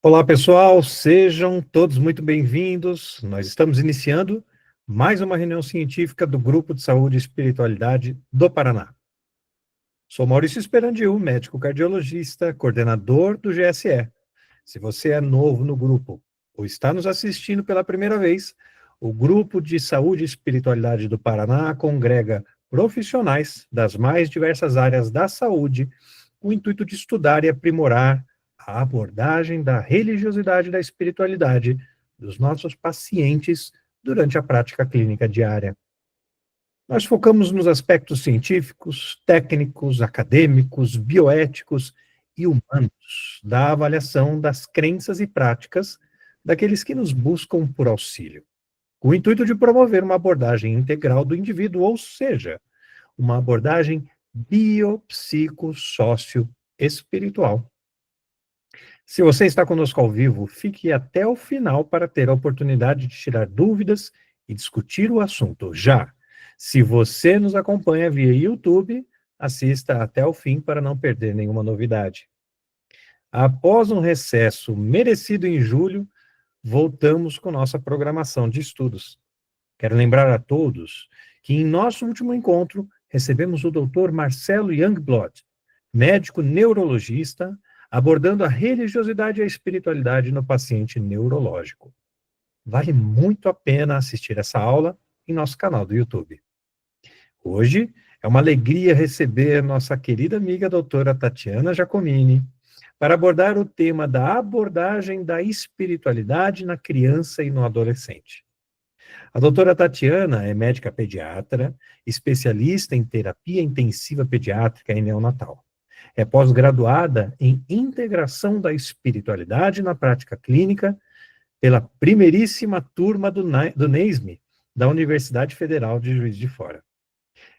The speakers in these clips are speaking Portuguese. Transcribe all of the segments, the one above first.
Olá, pessoal, sejam todos muito bem-vindos. Nós estamos iniciando mais uma reunião científica do Grupo de Saúde e Espiritualidade do Paraná. Sou Maurício Esperandiu, médico cardiologista, coordenador do GSE. Se você é novo no grupo ou está nos assistindo pela primeira vez, o Grupo de Saúde e Espiritualidade do Paraná congrega profissionais das mais diversas áreas da saúde com o intuito de estudar e aprimorar a abordagem da religiosidade e da espiritualidade dos nossos pacientes durante a prática clínica diária. Nós focamos nos aspectos científicos, técnicos, acadêmicos, bioéticos e humanos da avaliação das crenças e práticas daqueles que nos buscam por auxílio, com o intuito de promover uma abordagem integral do indivíduo, ou seja, uma abordagem biopsicossócio-espiritual. Se você está conosco ao vivo, fique até o final para ter a oportunidade de tirar dúvidas e discutir o assunto já. Se você nos acompanha via YouTube, assista até o fim para não perder nenhuma novidade. Após um recesso merecido em julho, voltamos com nossa programação de estudos. Quero lembrar a todos que em nosso último encontro recebemos o Dr. Marcelo Youngblood, médico neurologista, abordando a religiosidade e a espiritualidade no paciente neurológico. Vale muito a pena assistir essa aula em nosso canal do YouTube. Hoje é uma alegria receber nossa querida amiga doutora Tatiana Giacomini para abordar o tema da abordagem da espiritualidade na criança e no adolescente. A doutora Tatiana é médica pediatra, especialista em terapia intensiva pediátrica e neonatal. É pós-graduada em integração da espiritualidade na prática clínica pela primeiríssima turma do NESM, da Universidade Federal de Juiz de Fora.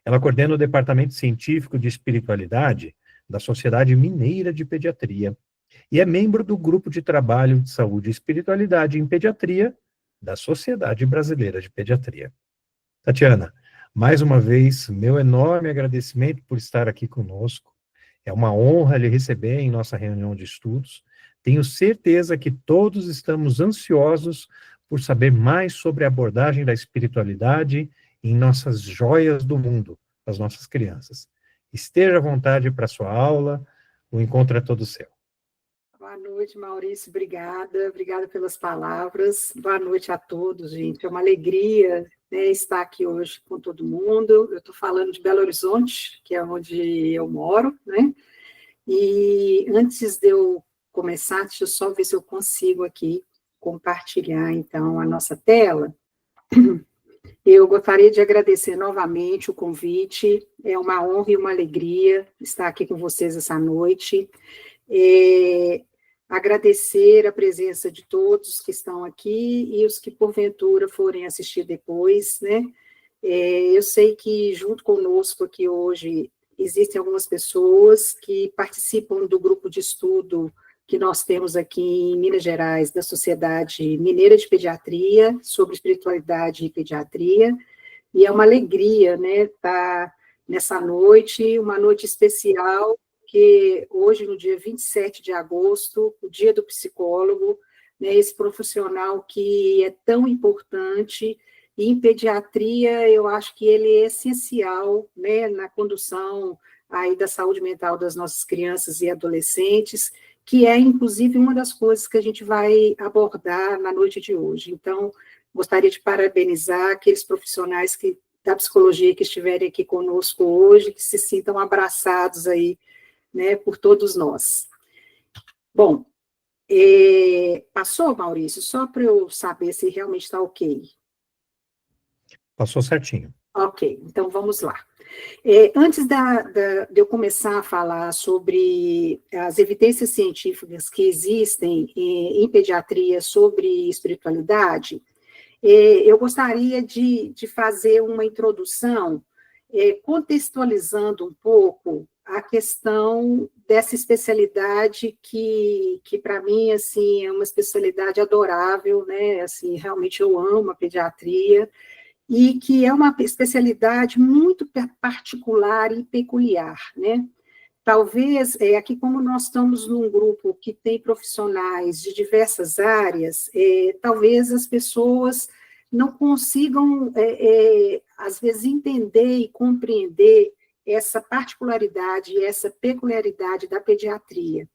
Ela coordena o Departamento Científico de Espiritualidade da Sociedade Mineira de Pediatria e é membro do Grupo de Trabalho de Saúde e Espiritualidade em Pediatria da Sociedade Brasileira de Pediatria. Tatiana, mais uma vez, meu enorme agradecimento por estar aqui conosco. É uma honra lhe receber em nossa reunião de estudos. Tenho certeza que todos estamos ansiosos por saber mais sobre a abordagem da espiritualidade em nossas joias do mundo, as nossas crianças. Esteja à vontade para a sua aula, o encontro é todo seu. Boa noite, Maurício, obrigada pelas palavras. Boa noite a todos, gente. É uma alegria, né, estar aqui hoje com todo mundo. Eu estou falando de Belo Horizonte, que é onde eu moro, né? E antes de eu começar, deixa eu só ver se eu consigo aqui compartilhar, então, a nossa tela. Eu gostaria de agradecer novamente o convite. É uma honra e uma alegria estar aqui com vocês essa noite. Agradecer a presença de todos que estão aqui e os que, porventura, forem assistir depois, né? Eu sei que, junto conosco aqui hoje, existem algumas pessoas que participam do grupo de estudo que nós temos aqui em Minas Gerais, da Sociedade Mineira de Pediatria, sobre espiritualidade e pediatria, e é uma alegria, né, estar nessa noite, uma noite especial, que hoje, no dia 27 de agosto, o dia do psicólogo, né, esse profissional que é tão importante, e em pediatria eu acho que ele é essencial, né, na condução aí da saúde mental das nossas crianças e adolescentes, que é, inclusive, uma das coisas que a gente vai abordar na noite de hoje. Então, gostaria de parabenizar aqueles profissionais da psicologia que estiverem aqui conosco hoje, que se sintam abraçados aí, né, por todos nós. Bom, passou, Maurício? Só para eu saber se realmente está ok. Passou certinho. Ok, então vamos lá. Antes de eu começar a falar sobre as evidências científicas que existem em pediatria sobre espiritualidade, eu gostaria de fazer uma introdução contextualizando um pouco a questão dessa especialidade que para mim, assim, é uma especialidade adorável, né? Assim, realmente eu amo a pediatria, e que é uma especialidade muito particular e peculiar, né? Talvez, aqui como nós estamos num grupo que tem profissionais de diversas áreas, talvez as pessoas não consigam, às vezes, entender e compreender essa particularidade e essa peculiaridade da pediatria.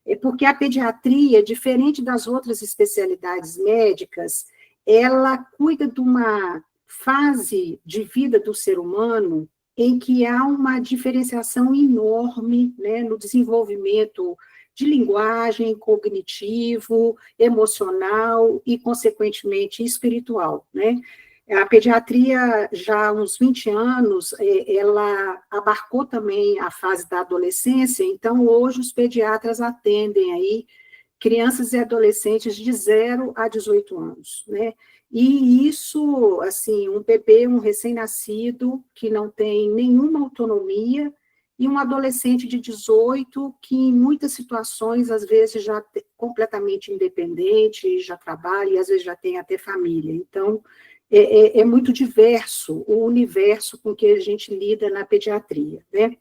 É porque a pediatria, diferente das outras especialidades médicas, ela cuida de uma fase de vida do ser humano em que há uma diferenciação enorme, né, no desenvolvimento de linguagem, cognitivo, emocional e, consequentemente, espiritual, né? A pediatria, já há uns 20 anos, ela abarcou também a fase da adolescência, então hoje os pediatras atendem aí crianças e adolescentes de 0 a 18 anos, né? E isso, assim, um bebê, um recém-nascido, que não tem nenhuma autonomia, e um adolescente de 18, que em muitas situações, às vezes, já completamente independente, já trabalha, e às vezes já tem até família. Então, é muito diverso o universo com que a gente lida na pediatria, né?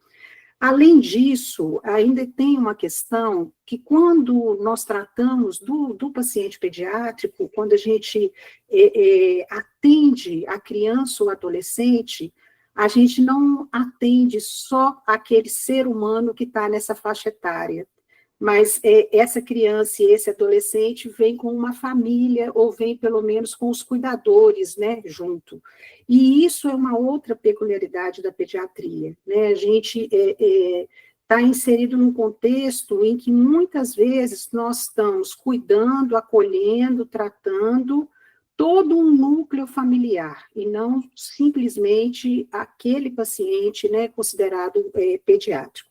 Além disso, ainda tem uma questão que, quando nós tratamos do paciente pediátrico, quando a gente atende a criança ou adolescente, a gente não atende só aquele ser humano que está nessa faixa etária, mas essa criança e esse adolescente vem com uma família, ou vem pelo menos com os cuidadores, né, junto. E isso é uma outra peculiaridade da pediatria, né? A gente está inserido num contexto em que muitas vezes nós estamos cuidando, acolhendo, tratando todo um núcleo familiar, e não simplesmente aquele paciente, né, considerado pediátrico.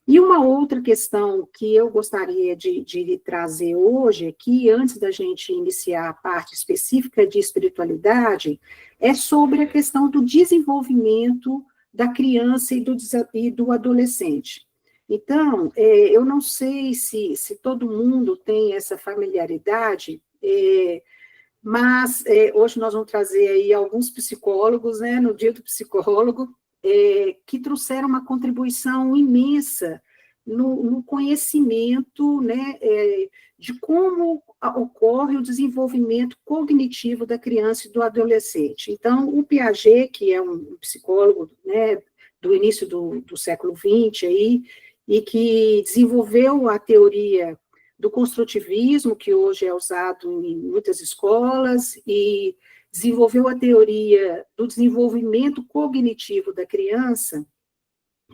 E uma outra questão que eu gostaria de trazer hoje aqui, antes da gente iniciar a parte específica de espiritualidade, é sobre a questão do desenvolvimento da criança e do adolescente. Então, eu não sei se todo mundo tem essa familiaridade, mas hoje nós vamos trazer aí alguns psicólogos, né, no Dia do Psicólogo, que trouxeram uma contribuição imensa no conhecimento, né, de como ocorre o desenvolvimento cognitivo da criança e do adolescente. Então, o Piaget, que é um psicólogo, né, do início do século XX, aí, e que desenvolveu a teoria do construtivismo, que hoje é usado em muitas escolas, e desenvolveu a teoria do desenvolvimento cognitivo da criança.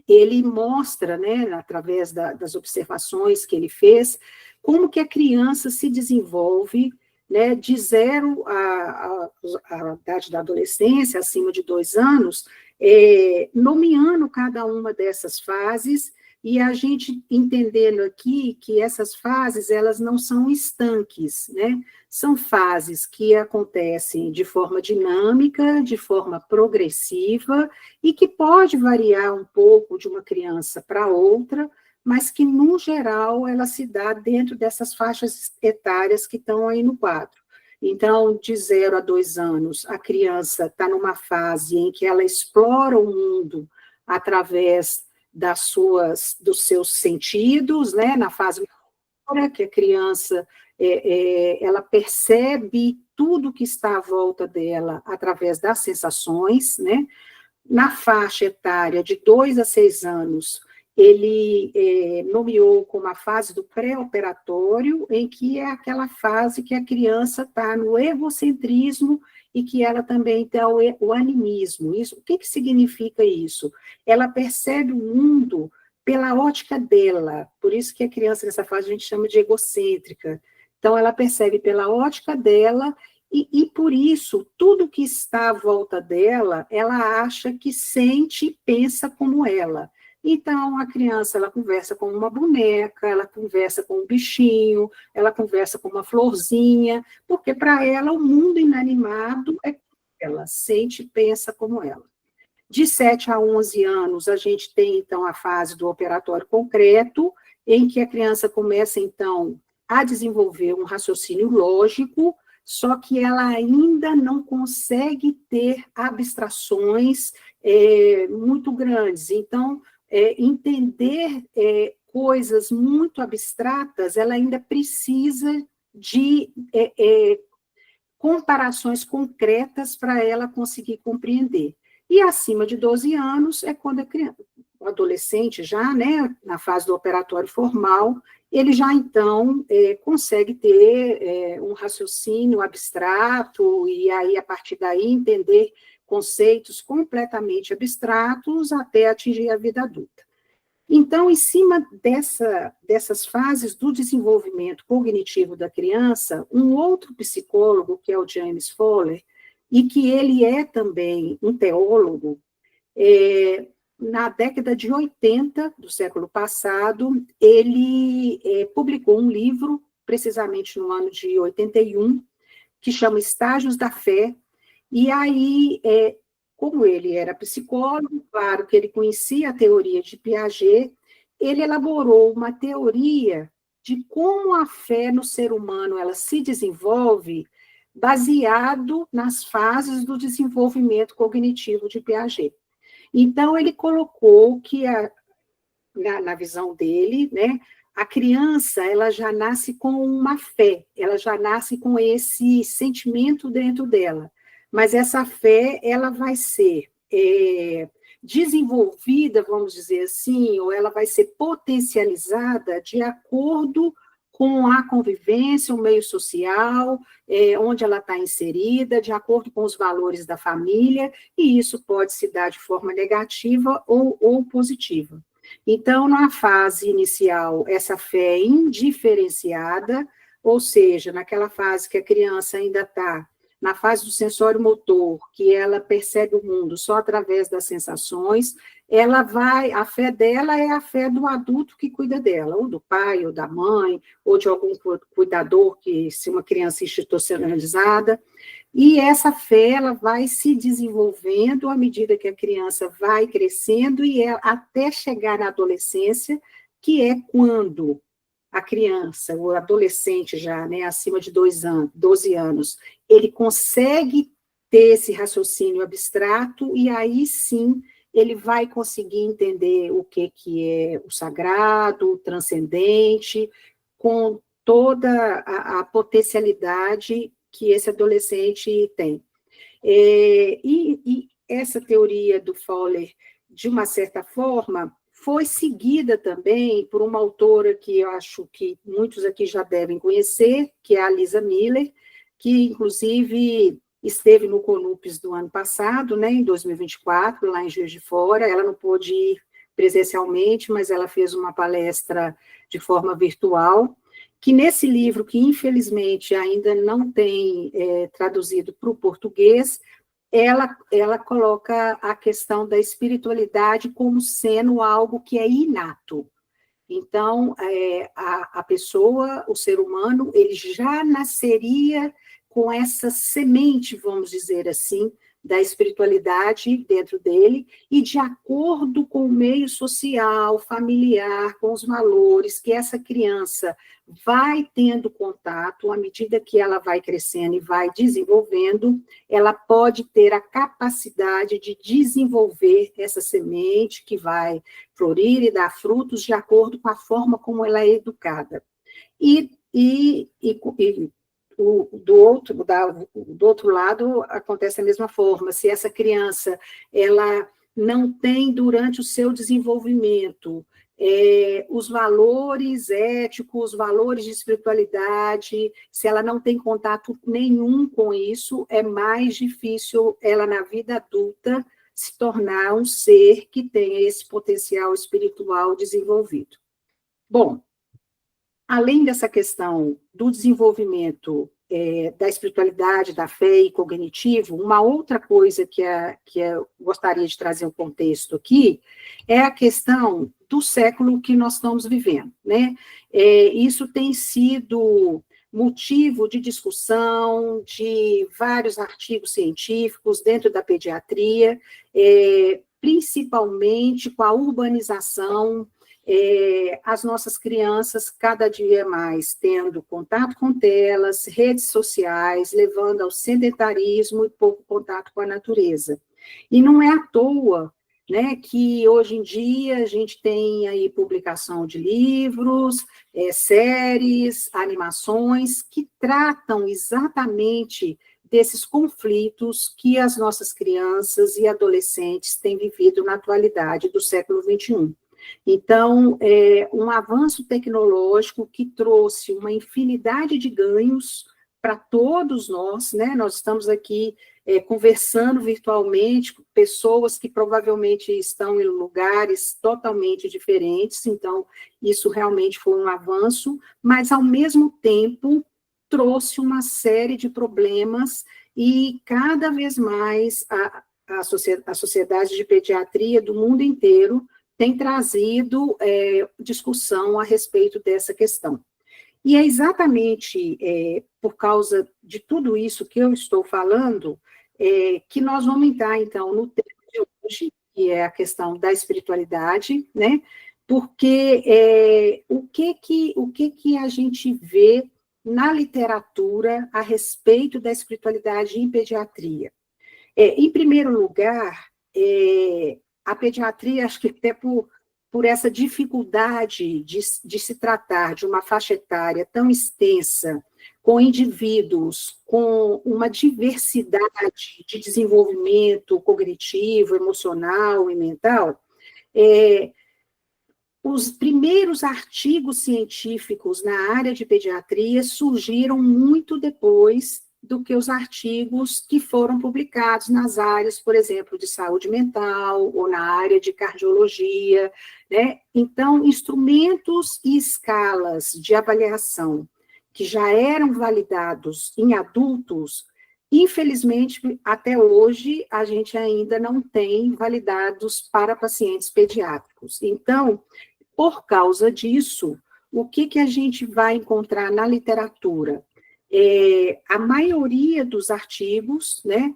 Ele mostra, né, através das observações que ele fez, como que a criança se desenvolve, né, de 0 à idade da adolescência, acima de 2 anos, nomeando cada uma dessas fases, e a gente entendendo aqui que essas fases, elas não são estanques, né? São fases que acontecem de forma dinâmica, de forma progressiva, e que pode variar um pouco de uma criança para outra, mas que, no geral, ela se dá dentro dessas faixas etárias que estão aí no quadro. Então, de 0 a 2 anos, a criança está numa fase em que ela explora o mundo através dos seus sentidos, né, na fase que a criança ela percebe tudo que está à volta dela através das sensações, né? Na faixa etária de 2 a 6 anos, ele nomeou como a fase do pré-operatório, em que é aquela fase que a criança está no egocentrismo e que ela também tem o animismo. Isso, o que significa isso? Ela percebe o mundo pela ótica dela, por isso que a criança nessa fase a gente chama de egocêntrica. Então, ela percebe pela ótica dela, e por isso, tudo que está à volta dela, ela acha que sente e pensa como ela. Então, a criança, ela conversa com uma boneca, ela conversa com um bichinho, ela conversa com uma florzinha, porque para ela o mundo inanimado é como ela, sente e pensa como ela. De 7 a 11 anos, a gente tem, então, a fase do operatório concreto, em que a criança começa, então, a desenvolver um raciocínio lógico, só que ela ainda não consegue ter abstrações muito grandes. Então, entender coisas muito abstratas, ela ainda precisa de comparações concretas para ela conseguir compreender. E acima de 12 anos é quando o adolescente já, né, na fase do operatório formal, ele já então consegue ter um raciocínio abstrato e aí, a partir daí, entender conceitos completamente abstratos até atingir a vida adulta. Então, em cima dessas fases do desenvolvimento cognitivo da criança, um outro psicólogo, que é o James Fowler, e que ele é também um teólogo, na década de 80 do século passado, ele publicou um livro, precisamente no ano de 81, que chama Estágios da Fé, e aí, como ele era psicólogo, claro que ele conhecia a teoria de Piaget, ele elaborou uma teoria de como a fé no ser humano ela se desenvolve baseado nas fases do desenvolvimento cognitivo de Piaget. Então, ele colocou que, na visão dele, né, a criança ela já nasce com uma fé, ela já nasce com esse sentimento dentro dela. Mas essa fé, ela vai ser desenvolvida, vamos dizer assim, ou ela vai ser potencializada de acordo com a convivência, o meio social, onde ela está inserida, de acordo com os valores da família, e isso pode se dar de forma negativa ou positiva. Então, na fase inicial, essa fé é indiferenciada, ou seja, naquela fase que a criança ainda está na fase do sensório motor, que ela percebe o mundo só através das sensações, a fé dela é a fé do adulto que cuida dela, ou do pai, ou da mãe, ou de algum cuidador, que se uma criança institucionalizada, e essa fé, ela vai se desenvolvendo à medida que a criança vai crescendo, e até chegar na adolescência, que é quando a criança, o adolescente já, né, acima de 12 anos, ele consegue ter esse raciocínio abstrato, e aí sim ele vai conseguir entender o que é o sagrado, o transcendente, com toda a potencialidade que esse adolescente tem. E essa teoria do Fowler, de uma certa forma, foi seguida também por uma autora que eu acho que muitos aqui já devem conhecer, que é a Lisa Miller, que, inclusive, esteve no CONUPES do ano passado, né, em 2024, lá em Juiz de Fora. Ela não pôde ir presencialmente, mas ela fez uma palestra de forma virtual, que nesse livro, que infelizmente ainda não tem traduzido para o português, ela coloca a questão da espiritualidade como sendo algo que é inato. Então, a pessoa, o ser humano, ele já nasceria com essa semente, vamos dizer assim, da espiritualidade dentro dele, e de acordo com o meio social, familiar, com os valores que essa criança vai tendo contato, à medida que ela vai crescendo e vai desenvolvendo, ela pode ter a capacidade de desenvolver essa semente que vai florir e dar frutos de acordo com a forma como ela é educada. Do outro lado, acontece a mesma forma. Se essa criança ela não tem, durante o seu desenvolvimento, os valores éticos, os valores de espiritualidade, se ela não tem contato nenhum com isso, é mais difícil ela, na vida adulta, se tornar um ser que tenha esse potencial espiritual desenvolvido. Bom, além dessa questão do desenvolvimento da espiritualidade, da fé e cognitivo, uma outra coisa que eu gostaria de trazer um contexto aqui é a questão do século que nós estamos vivendo, né? Isso tem sido motivo de discussão de vários artigos científicos dentro da pediatria, principalmente com a urbanização, as nossas crianças cada dia mais tendo contato com telas, redes sociais, levando ao sedentarismo e pouco contato com a natureza. E não é à toa né, que hoje em dia a gente tem aí publicação de livros, séries, animações, que tratam exatamente desses conflitos que as nossas crianças e adolescentes têm vivido na atualidade do século XXI. Então, um avanço tecnológico que trouxe uma infinidade de ganhos para todos nós, né? Nós estamos aqui conversando virtualmente com pessoas que provavelmente estão em lugares totalmente diferentes, então, isso realmente foi um avanço, mas, ao mesmo tempo, trouxe uma série de problemas e, cada vez mais, a sociedade de pediatria do mundo inteiro tem trazido discussão a respeito dessa questão. E é exatamente por causa de tudo isso que eu estou falando, que nós vamos entrar, então, no tema de hoje, que é a questão da espiritualidade, né? Porque o que a gente vê na literatura a respeito da espiritualidade em pediatria? Em primeiro lugar, a pediatria, acho que até por essa dificuldade de se tratar de uma faixa etária tão extensa, com indivíduos com uma diversidade de desenvolvimento cognitivo, emocional e mental, os primeiros artigos científicos na área de pediatria surgiram muito depois do que os artigos que foram publicados nas áreas, por exemplo, de saúde mental ou na área de cardiologia, né? Então, instrumentos e escalas de avaliação que já eram validados em adultos, infelizmente, até hoje, a gente ainda não tem validados para pacientes pediátricos. Então, por causa disso, o que a gente vai encontrar na literatura? A maioria dos artigos, né,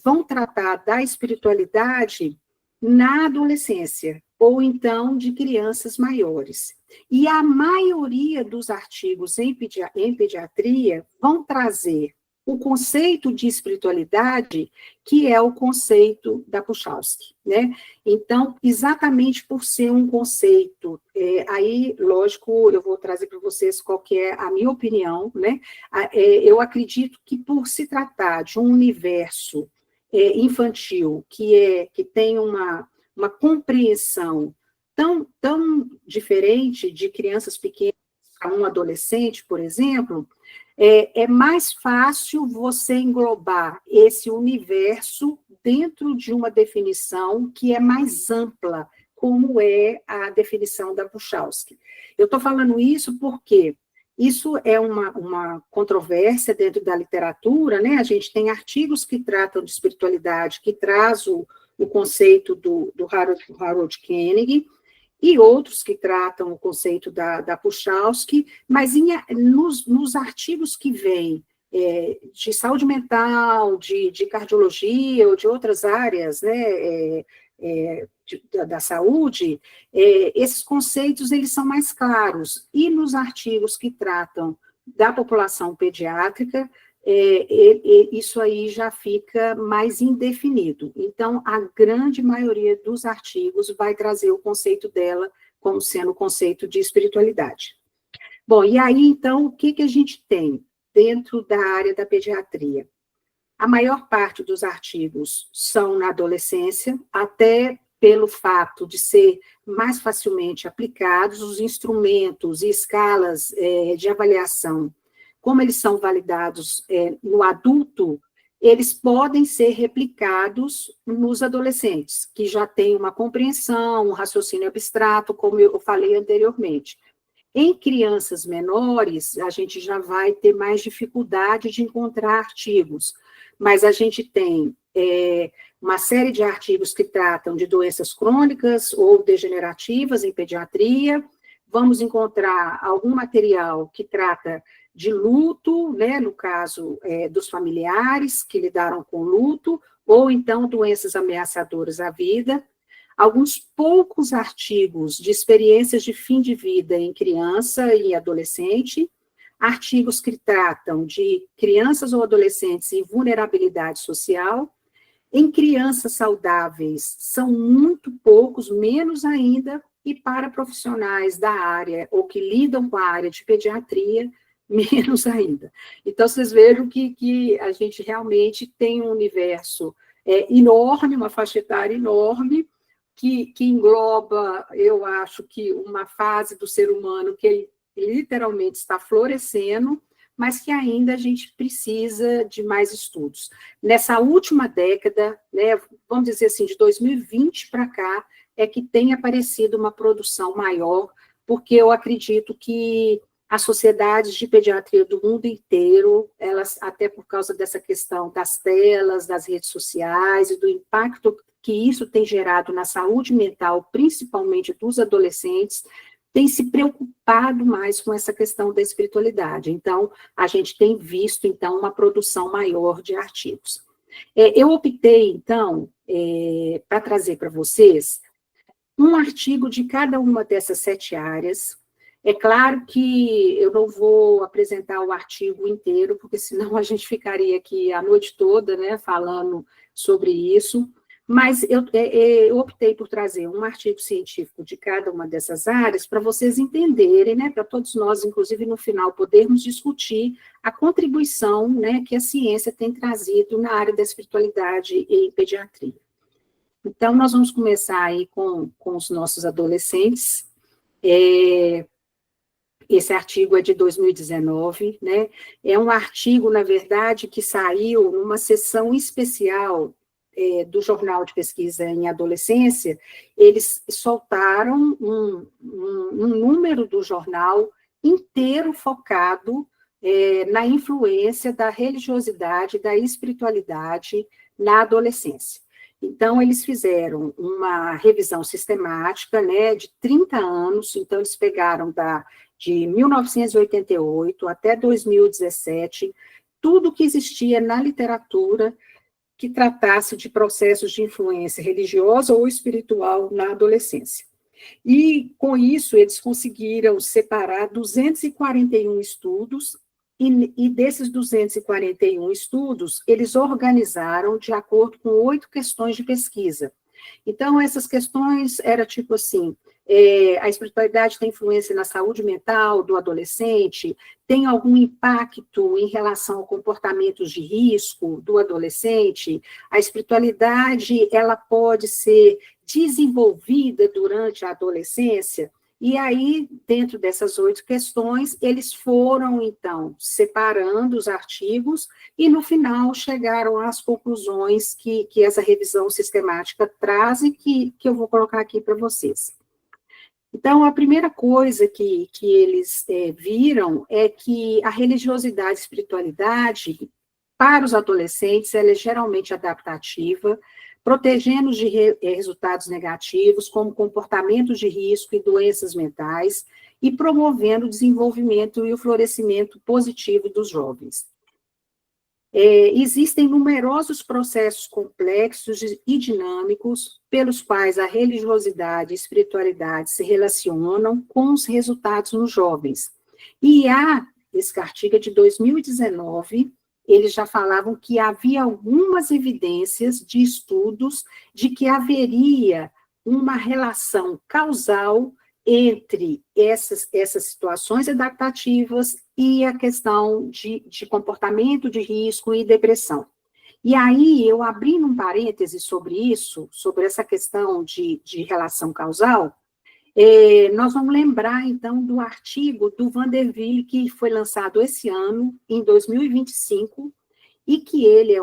vão tratar da espiritualidade na adolescência, ou então de crianças maiores. E a maioria dos artigos em pediatria vão trazer o conceito de espiritualidade, que é o conceito da Puchalski, né? Então, exatamente por ser um conceito, aí, lógico, eu vou trazer para vocês qual que é a minha opinião, né? Eu acredito que por se tratar de um universo infantil que tem uma compreensão tão diferente de crianças pequenas a um adolescente, por exemplo, é mais fácil você englobar esse universo dentro de uma definição que é mais ampla, como é a definição da Puchalski. Eu estou falando isso porque isso é uma controvérsia dentro da literatura, né? A gente tem artigos que tratam de espiritualidade, que traz o conceito do Harold Koenig, e outros que tratam o conceito da Puchalski, mas nos artigos que vêm de saúde mental, de cardiologia ou de outras áreas, né, da saúde, esses conceitos eles são mais claros. E nos artigos que tratam da população pediátrica, isso aí já fica mais indefinido. Então, a grande maioria dos artigos vai trazer o conceito dela como sendo o conceito de espiritualidade. Bom, e aí, então, o que a gente tem dentro da área da pediatria? A maior parte dos artigos são na adolescência, até pelo fato de ser mais facilmente aplicados, os instrumentos e escalas de avaliação, como eles são validados no adulto, eles podem ser replicados nos adolescentes, que já têm uma compreensão, um raciocínio abstrato, como eu falei anteriormente. Em crianças menores, a gente já vai ter mais dificuldade de encontrar artigos, mas a gente tem uma série de artigos que tratam de doenças crônicas ou degenerativas em pediatria. Vamos encontrar algum material que trata de luto, né, no caso dos familiares que lidaram com luto, ou então doenças ameaçadoras à vida. Alguns poucos artigos de experiências de fim de vida em criança e adolescente, artigos que tratam de crianças ou adolescentes em vulnerabilidade social, Em crianças saudáveis, são muito poucos, menos ainda, e para profissionais da área, ou que lidam com a área de pediatria, menos ainda. Então, vocês vejam que a gente realmente tem um universo enorme, uma faixa etária enorme, que engloba, eu acho que uma fase do ser humano que ele literalmente está florescendo, mas que ainda a gente precisa de mais estudos. Nessa última década, né, vamos dizer assim, de 2020 para cá, é que tem aparecido uma produção maior, porque eu acredito que as sociedades de pediatria do mundo inteiro, elas, até por causa dessa questão das telas, das redes sociais e do impacto que isso tem gerado na saúde mental, principalmente dos adolescentes, tem se preocupado mais com essa questão da espiritualidade. Então, a gente tem visto, então, uma produção maior de artigos. Eu optei, então, para trazer para vocês um artigo de cada uma dessas 7 áreas. É claro que eu não vou apresentar o artigo inteiro, porque senão a gente ficaria aqui a noite toda, né, falando sobre isso, mas eu optei por trazer um artigo científico de cada uma dessas áreas para vocês entenderem, né, para todos nós, inclusive no final, podermos discutir a contribuição, né, que a ciência tem trazido na área da espiritualidade e pediatria. Então, nós vamos começar aí com os nossos adolescentes. Esse artigo é de 2019, né? É um artigo, na verdade, que saiu numa sessão especial do Jornal de Pesquisa em Adolescência. Eles soltaram um número do jornal inteiro focado na influência da religiosidade, da espiritualidade na adolescência. Então, eles fizeram uma revisão sistemática, né, de 30 anos, então eles pegaram de 1988 até 2017, tudo que existia na literatura que tratasse de processos de influência religiosa ou espiritual na adolescência. E, com isso, eles conseguiram separar 241 estudos, e desses 241 estudos, eles organizaram de acordo com 8 questões de pesquisa. Então, essas questões eram tipo assim, a espiritualidade tem influência na saúde mental do adolescente? Tem algum impacto em relação a comportamentos de risco do adolescente? A espiritualidade, ela pode ser desenvolvida durante a adolescência? E aí, dentro dessas 8 questões, eles foram, então, separando os artigos e, no final, chegaram às conclusões que essa revisão sistemática traz e que eu vou colocar aqui para vocês. Então, a primeira coisa que eles viram é que a religiosidade e espiritualidade, para os adolescentes, ela é geralmente adaptativa, protegendo-os de resultados negativos, como comportamentos de risco e doenças mentais, e promovendo o desenvolvimento e o florescimento positivo dos jovens. Existem numerosos processos complexos e dinâmicos pelos quais a religiosidade e a espiritualidade se relacionam com os resultados nos jovens. E esse artigo é de 2019, eles já falavam que havia algumas evidências de estudos de que haveria uma relação causal entre essas situações adaptativas e a questão de comportamento de risco e depressão. E aí, eu abri um parêntese sobre isso, sobre essa questão de relação causal. Nós vamos lembrar, então, do artigo do Vanderville, que foi lançado esse ano, em 2025, e que ele é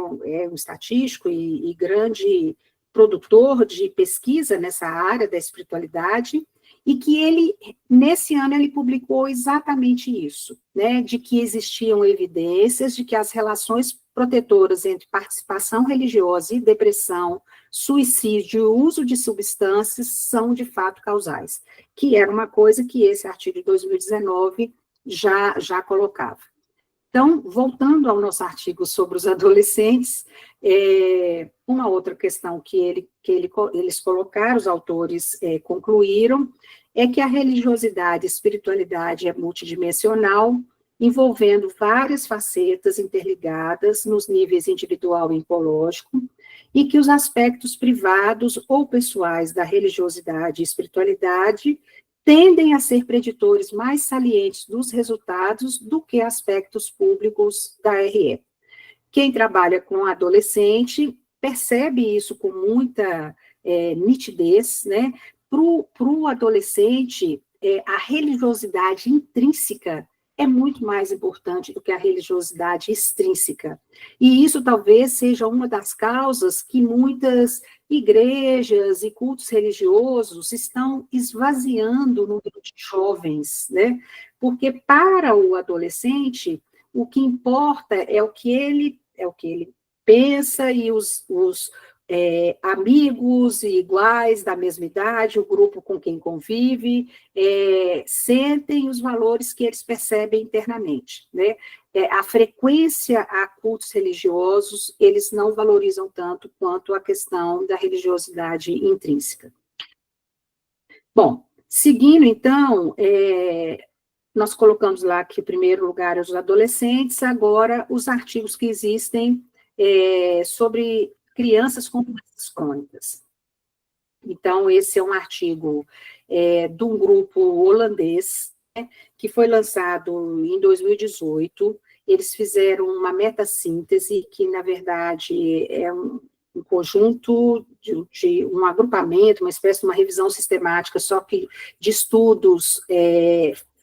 um estatístico e grande produtor de pesquisa nessa área da espiritualidade, e que ele, nesse ano, ele publicou exatamente isso, né, de que existiam evidências de que as relações protetoras entre participação religiosa e depressão, suicídio e uso de substâncias são, de fato, causais, que era uma coisa que esse artigo de 2019 já colocava. Então, voltando ao nosso artigo sobre os adolescentes, uma outra questão que eles colocaram, os autores concluíram, é que a religiosidade e espiritualidade é multidimensional, envolvendo várias facetas interligadas nos níveis individual e oncológico, e que os aspectos privados ou pessoais da religiosidade e espiritualidade tendem a ser preditores mais salientes dos resultados do que aspectos públicos da RE. Quem trabalha com adolescente percebe isso com muita nitidez, né? Para o adolescente, a religiosidade intrínseca é muito mais importante do que a religiosidade extrínseca. E isso talvez seja uma das causas que muitas igrejas e cultos religiosos estão esvaziando o número de jovens, né? Porque para o adolescente, o que importa é o que ele pensa e os amigos iguais da mesma idade, o grupo com quem convive, sentem os valores que eles percebem internamente, né? A frequência a cultos religiosos, eles não valorizam tanto quanto a questão da religiosidade intrínseca. Bom, seguindo, então, nós colocamos lá que, em primeiro lugar, os adolescentes, agora, os artigos que existem sobre crianças com doenças crônicas. Então, esse é um artigo de um grupo holandês, né, que foi lançado em 2018. Eles fizeram uma metassíntese, que, na verdade, é um conjunto de um agrupamento, uma espécie de uma revisão sistemática, só que de estudos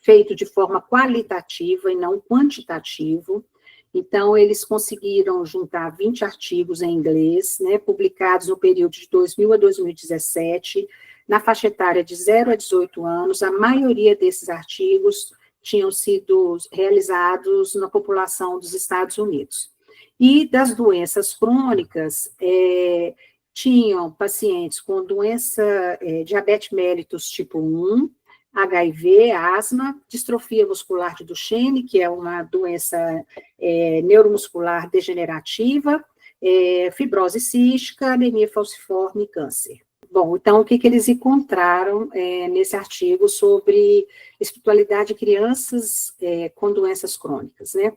feito de forma qualitativa e não quantitativo. Então, eles conseguiram juntar 20 artigos em inglês, né, publicados no período de 2000 a 2017, na faixa etária de 0 a 18 anos. A maioria desses artigos tinham sido realizados na população dos Estados Unidos. E das doenças crônicas, tinham pacientes com doença, diabetes mellitus tipo 1, HIV, asma, distrofia muscular de Duchenne, que é uma doença neuromuscular degenerativa, fibrose cística, anemia falciforme e câncer. Bom, então, o que eles encontraram nesse artigo sobre espiritualidade de crianças com doenças crônicas, né?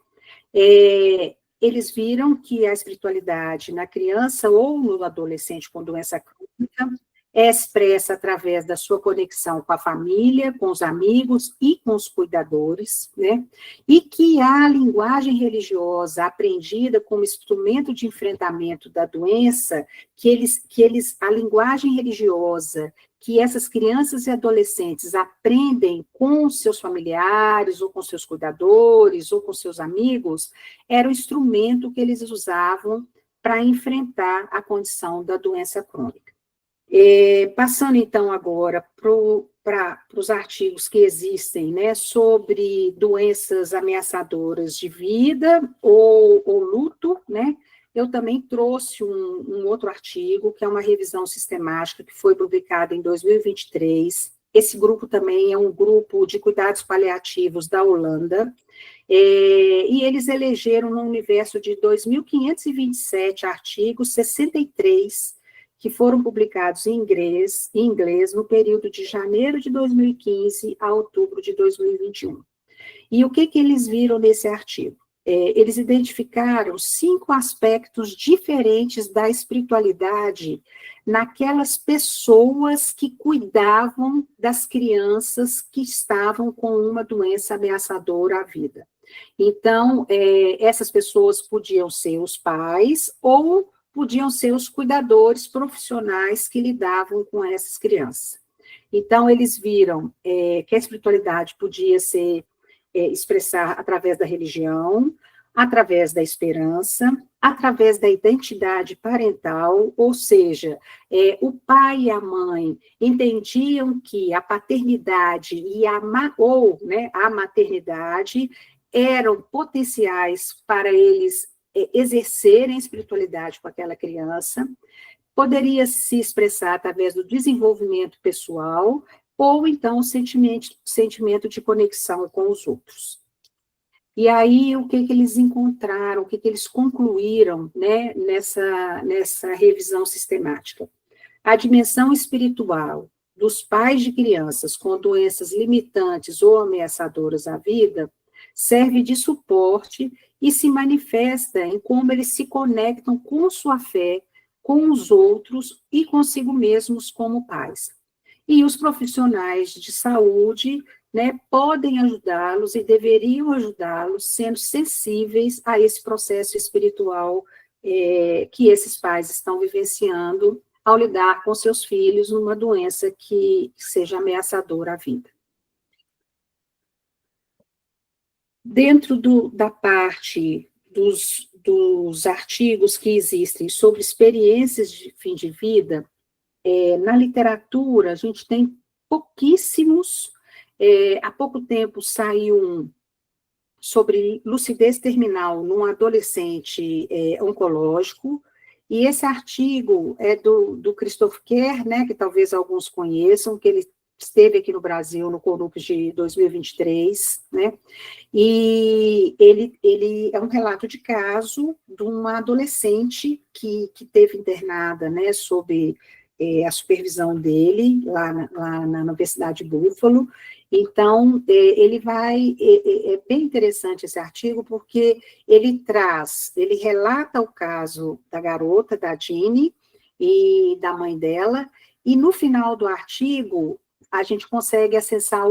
Eles viram que a espiritualidade na criança ou no adolescente com doença crônica é expressa através da sua conexão com a família, com os amigos e com os cuidadores, né? E que a linguagem religiosa aprendida como instrumento de enfrentamento da doença, a linguagem religiosa que essas crianças e adolescentes aprendem com seus familiares, ou com seus cuidadores, ou com seus amigos, era o instrumento que eles usavam para enfrentar a condição da doença crônica. Passando, então, agora para os artigos que existem, né, sobre doenças ameaçadoras de vida ou luto, né, eu também trouxe um outro artigo, que é uma revisão sistemática, que foi publicada em 2023. Esse grupo também é um grupo de cuidados paliativos da Holanda, e eles elegeram, no universo de 2.527 artigos, 63 que foram publicados em inglês no período de janeiro de 2015 a outubro de 2021. E o que eles viram nesse artigo? Eles identificaram 5 aspectos diferentes da espiritualidade naquelas pessoas que cuidavam das crianças que estavam com uma doença ameaçadora à vida. Então, essas pessoas podiam ser os pais ou podiam ser os cuidadores profissionais que lidavam com essas crianças. Então, eles viram que a espiritualidade podia ser expressar através da religião, através da esperança, através da identidade parental, ou seja, o pai e a mãe entendiam que a paternidade e a maternidade eram potenciais para eles exercerem espiritualidade com aquela criança, poderia se expressar através do desenvolvimento pessoal, ou então o sentimento de conexão com os outros. E aí, o que eles encontraram, o que eles concluíram, né, nessa revisão sistemática? A dimensão espiritual dos pais de crianças com doenças limitantes ou ameaçadoras à vida serve de suporte e se manifesta em como eles se conectam com sua fé com os outros e consigo mesmos como pais. E os profissionais de saúde, né, podem ajudá-los e deveriam ajudá-los, sendo sensíveis a esse processo espiritual que esses pais estão vivenciando ao lidar com seus filhos numa doença que seja ameaçadora à vida. Dentro da parte dos artigos que existem sobre experiências de fim de vida, na literatura a gente tem pouquíssimos. Há pouco tempo saiu um sobre lucidez terminal num adolescente oncológico, e esse artigo é do Christoph Kerr, né, que talvez alguns conheçam, que ele esteve aqui no Brasil no Corup de 2023, né, e ele é um relato de caso de uma adolescente que teve internada, né, sob a supervisão dele, lá na Universidade de Buffalo. Então, ele vai, é bem interessante esse artigo, porque ele relata o caso da garota, da Jeannie, e da mãe dela, e no final do artigo, a gente consegue acessar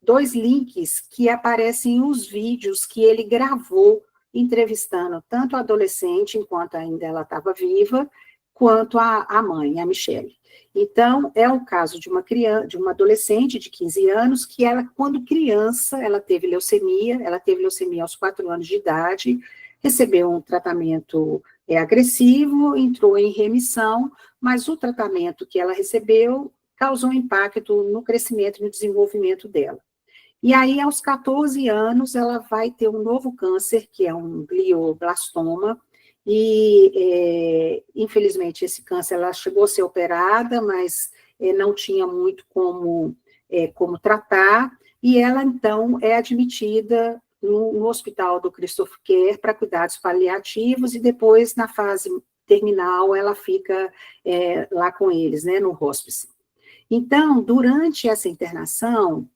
dois links que aparecem os vídeos que ele gravou, entrevistando tanto a adolescente, enquanto ainda ela estava viva, quanto a mãe, a Michelle. Então, é o caso de uma adolescente de 15 anos, que ela, quando criança, ela teve leucemia aos 4 anos de idade, recebeu um tratamento agressivo, entrou em remissão, mas o tratamento que ela recebeu causou impacto no crescimento e no desenvolvimento dela. E aí, aos 14 anos, ela vai ter um novo câncer, que é um glioblastoma, e, infelizmente, esse câncer, ela chegou a ser operada, mas não tinha muito como tratar, e ela, então, é admitida no hospital do Christoph Kerr para cuidados paliativos, e depois, na fase terminal, ela fica lá com eles, né, no hospice. Então, durante essa internação,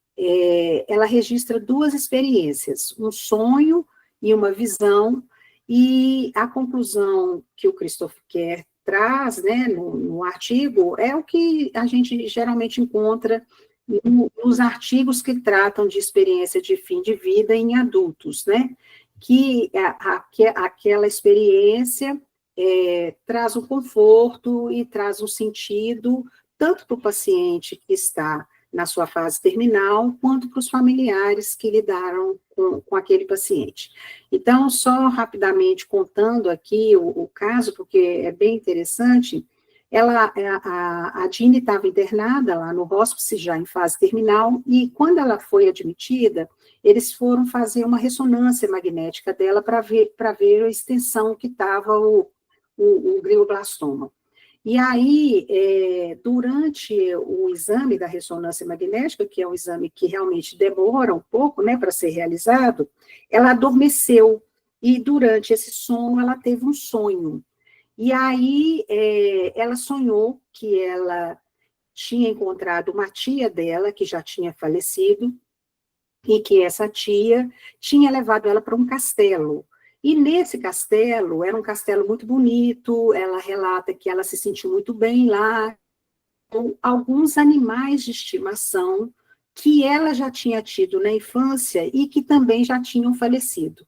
ela registra 2 experiências, um sonho e uma visão, e a conclusão que o Christoph Kerr traz, né, no artigo, é o que a gente geralmente encontra nos artigos que tratam de experiência de fim de vida em adultos, né, que aquela experiência traz um conforto e traz um sentido, tanto para o paciente que está na sua fase terminal, quanto para os familiares que lidaram com aquele paciente. Então, só rapidamente contando aqui o caso, porque é bem interessante, a Jeannie estava internada lá no hospice, já em fase terminal, e quando ela foi admitida, eles foram fazer uma ressonância magnética dela para ver a extensão que estava o glioblastoma. E aí, durante o exame da ressonância magnética, que é um exame que realmente demora um pouco, né, para ser realizado, ela adormeceu, e durante esse sono ela teve um sonho. E aí, ela sonhou que ela tinha encontrado uma tia dela, que já tinha falecido, e que essa tia tinha levado ela para um castelo. E nesse castelo, era um castelo muito bonito, ela relata que ela se sentiu muito bem lá, com alguns animais de estimação que ela já tinha tido na infância e que também já tinham falecido.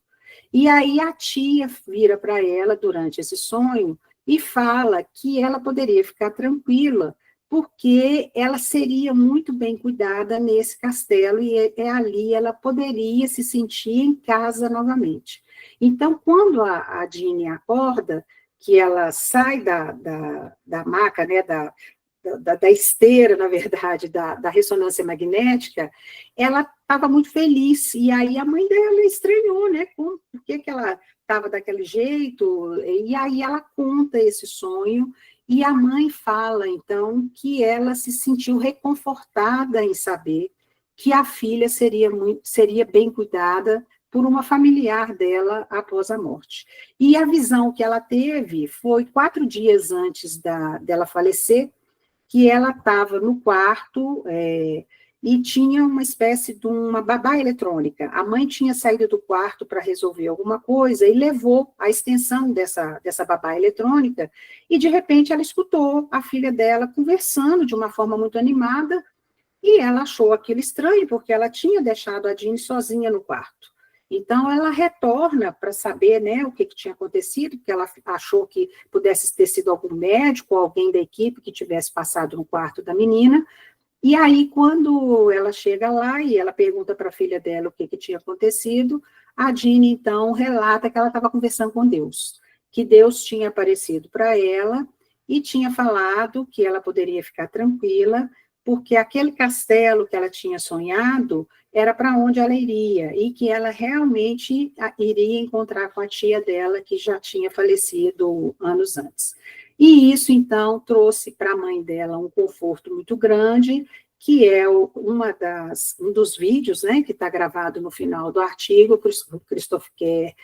E aí a tia vira para ela durante esse sonho e fala que ela poderia ficar tranquila, porque ela seria muito bem cuidada nesse castelo, e ali ela poderia se sentir em casa novamente. Então, quando a Jeannie acorda, que ela sai da maca, né, da esteira, na verdade, da ressonância magnética, ela estava muito feliz, e aí a mãe dela estranhou, né, por que ela estava daquele jeito, e aí ela conta esse sonho, e a mãe fala, então, que ela se sentiu reconfortada em saber que a filha seria bem cuidada por uma familiar dela após a morte. E a visão que ela teve foi 4 dias antes dela falecer, que ela estava no quarto, e tinha uma espécie de uma babá eletrônica. A mãe tinha saído do quarto para resolver alguma coisa e levou a extensão dessa babá eletrônica, e de repente ela escutou a filha dela conversando de uma forma muito animada, e ela achou aquilo estranho, porque ela tinha deixado a Jeanne sozinha no quarto. Então, ela retorna para saber, né, o que tinha acontecido, porque ela achou que pudesse ter sido algum médico ou alguém da equipe que tivesse passado no quarto da menina. E aí, quando ela chega lá e ela pergunta para a filha dela o que tinha acontecido, a Jeanne, então, relata que ela estava conversando com Deus, que Deus tinha aparecido para ela e tinha falado que ela poderia ficar tranquila, porque aquele castelo que ela tinha sonhado era para onde ela iria, e que ela realmente iria encontrar com a tia dela, que já tinha falecido anos antes. E isso, então, trouxe para a mãe dela um conforto muito grande, que é um dos vídeos, né, que está gravado no final do artigo, que o Christophe Kerr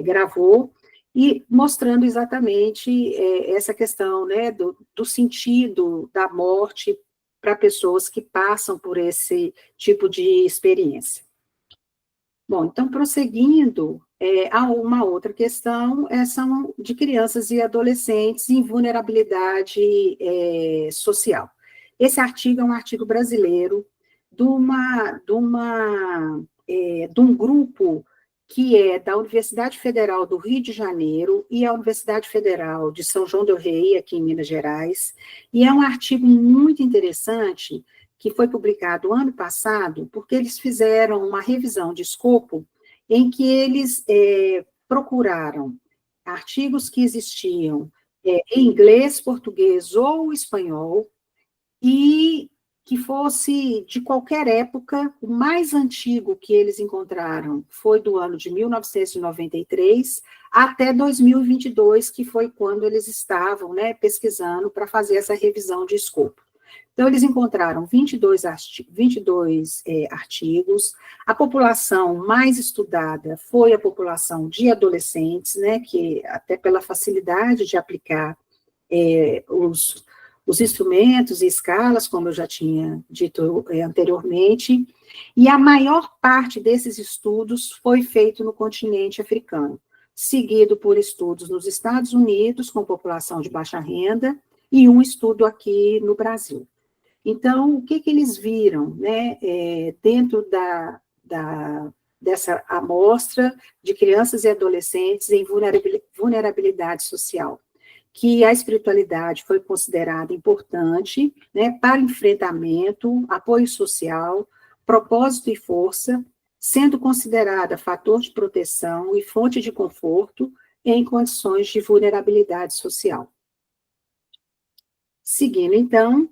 gravou, e mostrando exatamente essa questão, né, do sentido da morte para pessoas que passam por esse tipo de experiência. Bom, então, prosseguindo, há uma outra questão, são de crianças e adolescentes em vulnerabilidade social. Esse artigo é um artigo brasileiro de um grupo que é da Universidade Federal do Rio de Janeiro e a Universidade Federal de São João del Rei, aqui em Minas Gerais, e é um artigo muito interessante, que foi publicado ano passado, porque eles fizeram uma revisão de escopo em que eles procuraram artigos que existiam em inglês, português ou espanhol, e que fosse de qualquer época. O mais antigo que eles encontraram foi do ano de 1993 até 2022, que foi quando eles estavam, né, pesquisando para fazer essa revisão de escopo. Então, eles encontraram 22 artigos. A população mais estudada foi a população de adolescentes, né, que até pela facilidade de aplicar os instrumentos e escalas, como eu já tinha dito anteriormente, e a maior parte desses estudos foi feito no continente africano, seguido por estudos nos Estados Unidos, com população de baixa renda, e um estudo aqui no Brasil. Então, o que eles viram, né, dentro dessa amostra de crianças e adolescentes em vulnerabilidade social? Que a espiritualidade foi considerada importante, né, para enfrentamento, apoio social, propósito e força, sendo considerada fator de proteção e fonte de conforto em condições de vulnerabilidade social. Seguindo, então,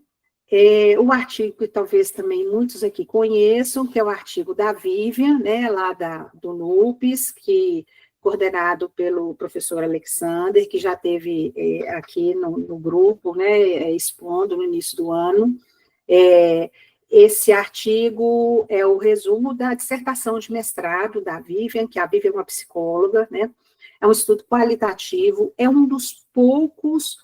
o artigo que talvez também muitos aqui conheçam, que é o artigo da Vivian, né, lá do NUPES, que coordenado pelo professor Alexander, que já esteve aqui no grupo, né, expondo no início do ano. Esse artigo é o resumo da dissertação de mestrado da Vivian, que a Vivian é uma psicóloga, né, é um estudo qualitativo, é um dos poucos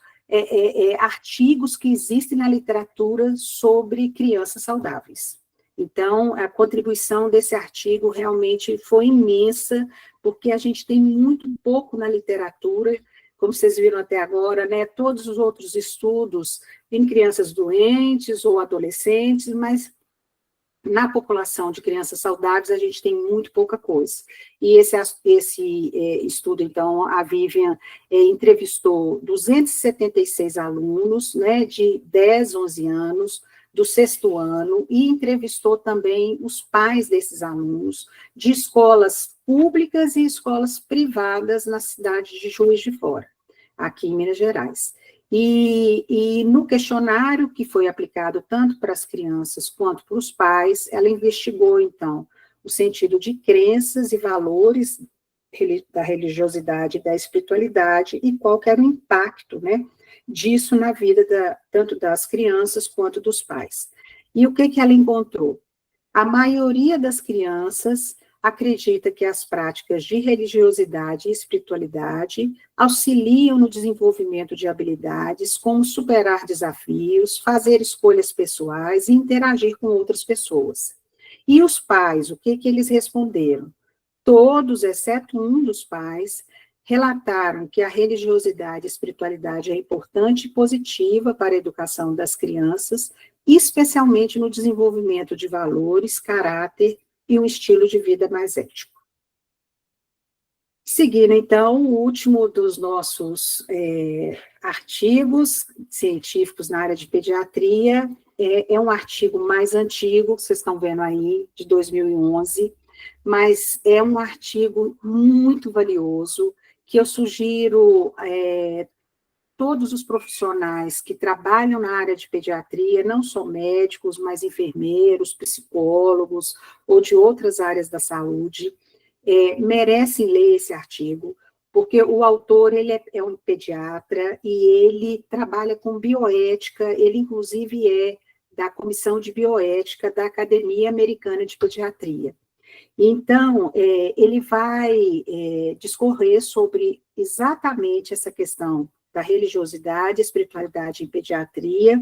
artigos que existem na literatura sobre crianças saudáveis. Então, a contribuição desse artigo realmente foi imensa, porque a gente tem muito pouco na literatura, como vocês viram até agora, né, todos os outros estudos em crianças doentes ou adolescentes, mas na população de crianças saudáveis a gente tem muito pouca coisa. E esse estudo, então, a Vivian entrevistou 276 alunos, né, de 10, 11 anos, do 6º ano, e entrevistou também os pais desses alunos, de escolas públicas e escolas privadas na cidade de Juiz de Fora, aqui em Minas Gerais. E no questionário, que foi aplicado tanto para as crianças quanto para os pais, ela investigou, então, o sentido de crenças e valores da religiosidade e da espiritualidade, e qual que era o impacto, né, disso na vida tanto das crianças quanto dos pais. E o que ela encontrou? A maioria das crianças acredita que as práticas de religiosidade e espiritualidade auxiliam no desenvolvimento de habilidades como superar desafios, fazer escolhas pessoais e interagir com outras pessoas. E os pais, o que eles responderam? Todos, exceto um dos pais, relataram que a religiosidade e espiritualidade é importante e positiva para a educação das crianças, especialmente no desenvolvimento de valores, caráter e um estilo de vida mais ético. Seguindo, então, o último dos nossos artigos científicos na área de pediatria, é um artigo mais antigo, que vocês estão vendo aí, de 2011, mas é um artigo muito valioso, que eu sugiro todos os profissionais que trabalham na área de pediatria, não só médicos, mas enfermeiros, psicólogos ou de outras áreas da saúde, merecem ler esse artigo, porque o autor ele é um pediatra e ele trabalha com bioética, ele inclusive é da Comissão de Bioética da Academia Americana de Pediatria. Então, ele vai discorrer sobre exatamente essa questão da religiosidade, espiritualidade em pediatria,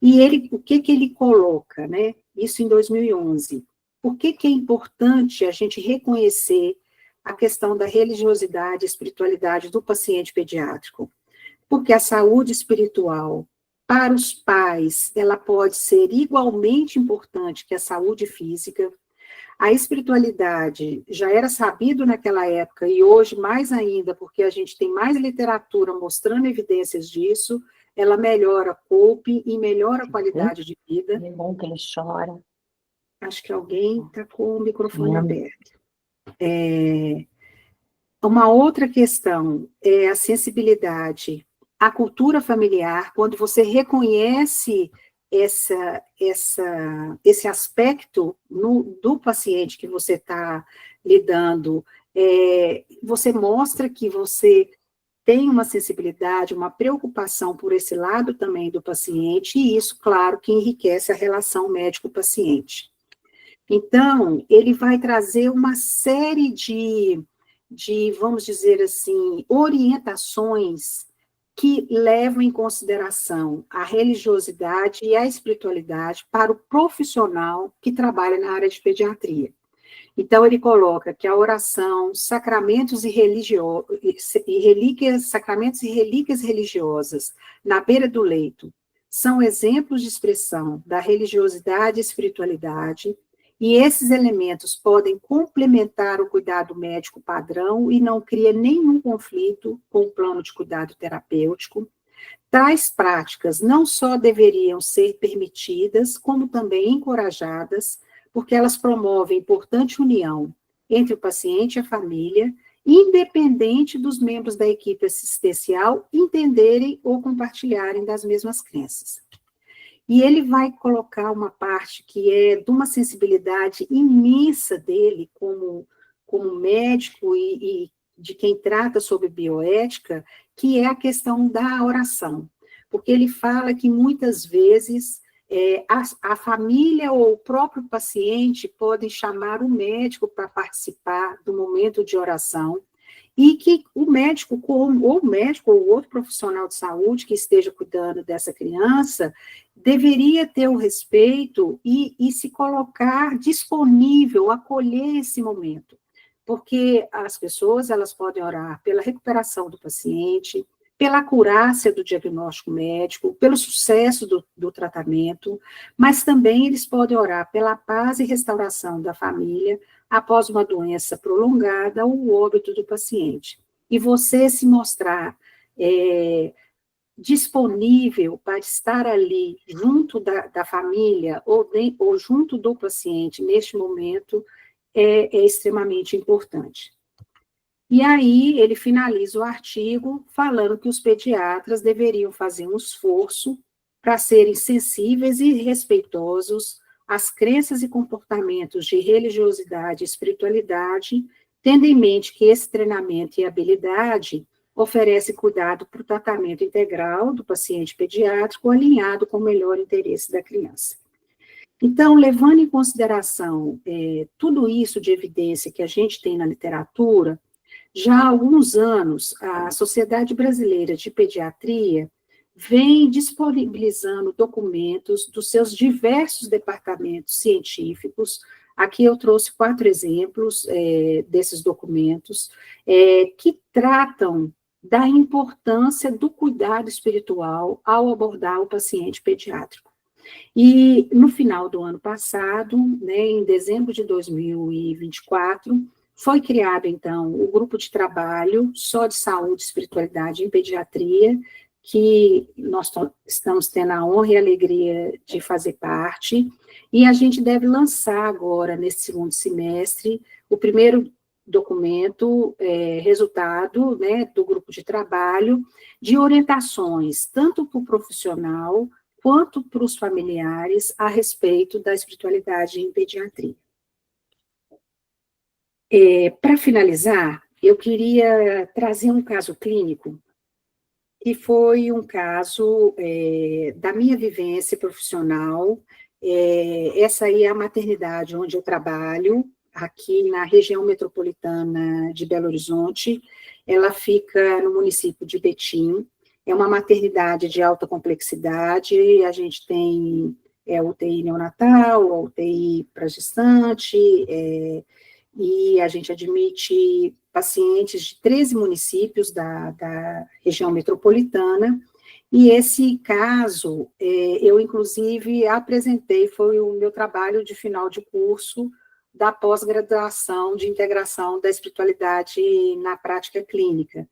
e o que ele coloca, né? Isso em 2011. Por que é importante a gente reconhecer a questão da religiosidade e espiritualidade do paciente pediátrico? Porque a saúde espiritual, para os pais, ela pode ser igualmente importante que a saúde física. A espiritualidade já era sabido naquela época, e hoje mais ainda, porque a gente tem mais literatura mostrando evidências disso, ela melhora a COPE e melhora a qualidade de vida. É bom que ele chora. Acho que alguém está com o microfone aberto. Uma outra questão é a sensibilidade à cultura familiar, quando você reconhece esse aspecto do paciente que você está lidando, você mostra que você tem uma sensibilidade, uma preocupação por esse lado também do paciente, e isso, claro, que enriquece a relação médico-paciente. Então, ele vai trazer uma série de, vamos dizer assim, orientações que levam em consideração a religiosidade e a espiritualidade para o profissional que trabalha na área de pediatria. Então, ele coloca que a oração, sacramentos e relíquias religiosas na beira do leito são exemplos de expressão da religiosidade e espiritualidade, e esses elementos podem complementar o cuidado médico padrão e não cria nenhum conflito com o plano de cuidado terapêutico. Tais práticas não só deveriam ser permitidas, como também encorajadas, porque elas promovem importante união entre o paciente e a família, independente dos membros da equipe assistencial entenderem ou compartilharem das mesmas crenças. E ele vai colocar uma parte que é de uma sensibilidade imensa dele como médico e de quem trata sobre bioética, que é a questão da oração. Porque ele fala que muitas vezes a família ou o próprio paciente podem chamar o médico para participar do momento de oração, e que o médico ou outro profissional de saúde que esteja cuidando dessa criança deveria ter o respeito e se colocar disponível, acolher esse momento, porque as pessoas elas podem orar pela recuperação do paciente, pela acurácia do diagnóstico médico, pelo sucesso do tratamento, mas também eles podem orar pela paz e restauração da família após uma doença prolongada ou o óbito do paciente. E você se mostrar disponível para estar ali junto da família ou junto do paciente neste momento é extremamente importante. E aí ele finaliza o artigo falando que os pediatras deveriam fazer um esforço para serem sensíveis e respeitosos às crenças e comportamentos de religiosidade e espiritualidade, tendo em mente que esse treinamento e habilidade oferece cuidado para o tratamento integral do paciente pediátrico, alinhado com o melhor interesse da criança. Então, levando em consideração tudo isso de evidência que a gente tem na literatura, já há alguns anos, a Sociedade Brasileira de Pediatria vem disponibilizando documentos dos seus diversos departamentos científicos. Aqui eu trouxe 4 exemplos desses documentos, que tratam da importância do cuidado espiritual ao abordar o paciente pediátrico. E no final do ano passado, né, em dezembro de 2024, foi criado, então, o grupo de trabalho só de saúde e espiritualidade em pediatria, que nós estamos tendo a honra e a alegria de fazer parte, e a gente deve lançar agora, nesse segundo semestre, o primeiro documento, resultado, né, do grupo de trabalho, de orientações, tanto para o profissional, quanto para os familiares, a respeito da espiritualidade em pediatria. Para finalizar, eu queria trazer um caso clínico, que foi um caso da minha vivência profissional. Essa aí é a maternidade onde eu trabalho, aqui na região metropolitana de Belo Horizonte. Ela fica no município de Betim. É uma maternidade de alta complexidade, a gente tem UTI neonatal, UTI para gestante, e a gente admite pacientes de 13 municípios da região metropolitana, e esse caso, eu inclusive apresentei, foi o meu trabalho de final de curso da pós-graduação de integração da espiritualidade na prática clínica.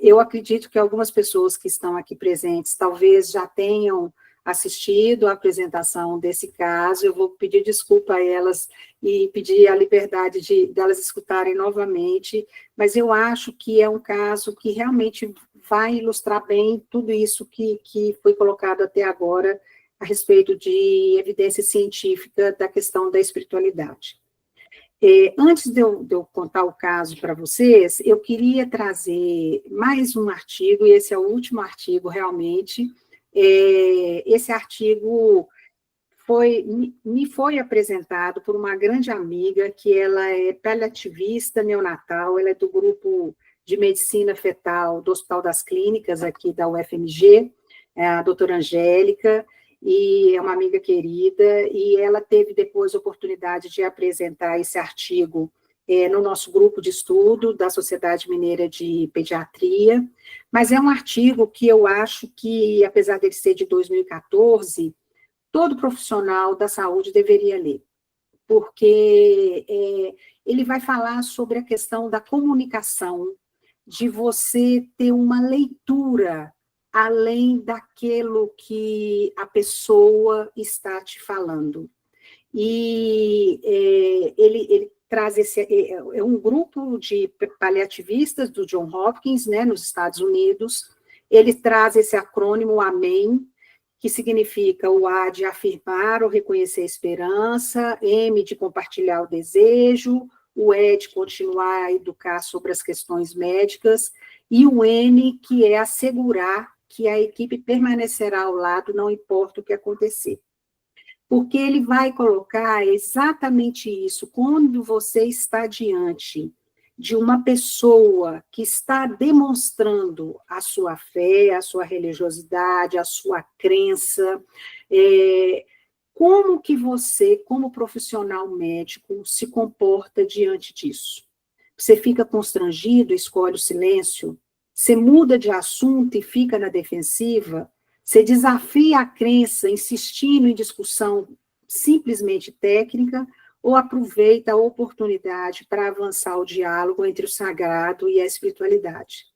Eu acredito que algumas pessoas que estão aqui presentes talvez já tenham assistido a apresentação desse caso. Eu vou pedir desculpa a elas e pedir a liberdade delas escutarem novamente, mas eu acho que é um caso que realmente vai ilustrar bem tudo isso que foi colocado até agora a respeito de evidência científica da questão da espiritualidade. Antes de eu contar o caso para vocês, eu queria trazer mais um artigo, e esse é o último artigo realmente. Esse artigo me foi apresentado por uma grande amiga, que ela é paliativista neonatal, ela é do grupo de medicina fetal do Hospital das Clínicas, aqui da UFMG, a doutora Angélica, e é uma amiga querida, e ela teve depois a oportunidade de apresentar esse artigo no nosso grupo de estudo da Sociedade Mineira de Pediatria, mas é um artigo que eu acho que, apesar dele ser de 2014, todo profissional da saúde deveria ler, porque ele vai falar sobre a questão da comunicação, de você ter uma leitura além daquilo que a pessoa está te falando. E ele traz um grupo de paliativistas do Johns Hopkins, né, nos Estados Unidos. Ele traz esse acrônimo AMEN, que significa o A de afirmar ou reconhecer a esperança, M de compartilhar o desejo, o E de continuar a educar sobre as questões médicas, e o N, que é assegurar que a equipe permanecerá ao lado, não importa o que acontecer. Porque ele vai colocar exatamente isso, quando você está diante de uma pessoa que está demonstrando a sua fé, a sua religiosidade, a sua crença, como que você, como profissional médico, se comporta diante disso? Você fica constrangido, escolhe o silêncio? Você muda de assunto e fica na defensiva? Você desafia a crença, insistindo em discussão simplesmente técnica, ou aproveita a oportunidade para avançar o diálogo entre o sagrado e a espiritualidade?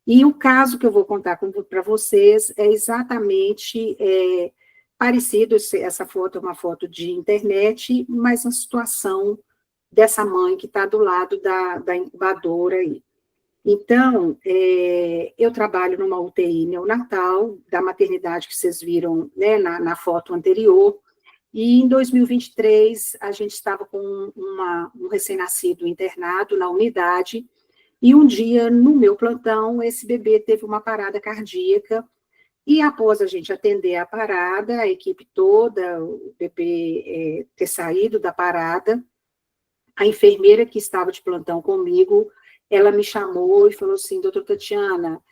E o caso que eu vou contar para vocês é exatamente parecido, essa foto é uma foto de internet, mas a situação dessa mãe que está do lado da incubadora aí. Então, eu trabalho numa UTI neonatal, da maternidade que vocês viram, né, na foto anterior, e em 2023 a gente estava com um recém-nascido internado na unidade, e um dia, no meu plantão, esse bebê teve uma parada cardíaca, E após a gente atender a parada, a equipe toda, o bebê ter saído da parada, a enfermeira que estava de plantão comigo, ela me chamou e falou assim, doutora Tatiana,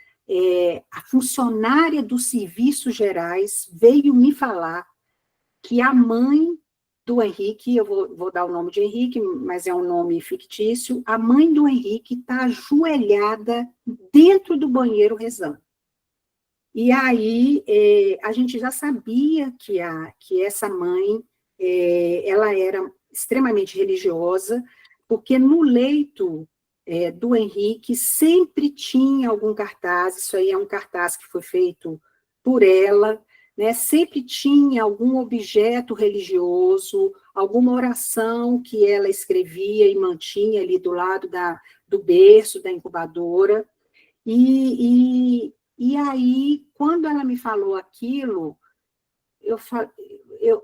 a funcionária dos serviços gerais veio me falar que a mãe do Henrique, eu vou dar o nome de Henrique, mas é um nome fictício, a mãe do Henrique está ajoelhada dentro do banheiro rezando. E aí, a gente já sabia que essa mãe, ela era extremamente religiosa, porque no leito do Henrique sempre tinha algum cartaz, isso aí é um cartaz que foi feito por ela, né? Sempre tinha algum objeto religioso, alguma oração que ela escrevia e mantinha ali do lado do berço, da incubadora, e aí, quando ela me falou aquilo,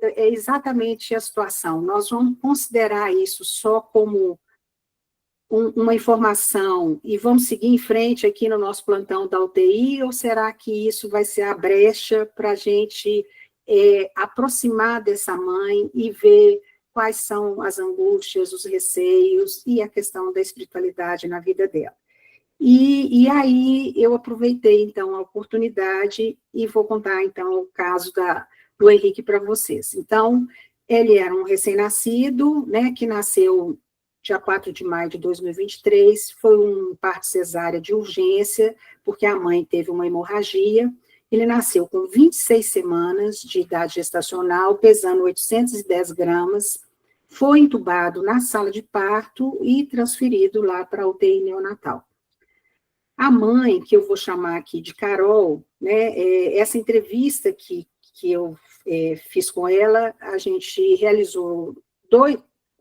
é exatamente a situação. Nós vamos considerar isso só como uma informação e vamos seguir em frente aqui no nosso plantão da UTI, ou será que isso vai ser a brecha para a gente aproximar dessa mãe e ver quais são as angústias, os receios e a questão da espiritualidade na vida dela? E aí eu aproveitei, então, a oportunidade e vou contar, então, o caso do Henrique para vocês. Então, ele era um recém-nascido, né, que nasceu dia 4 de maio de 2023, foi um parto cesárea de urgência, porque a mãe teve uma hemorragia. Ele nasceu com 26 semanas de idade gestacional, pesando 810 gramas, foi entubado na sala de parto e transferido lá para a UTI neonatal. A mãe, que eu vou chamar aqui de Carol, né, essa entrevista que eu fiz com ela, a gente realizou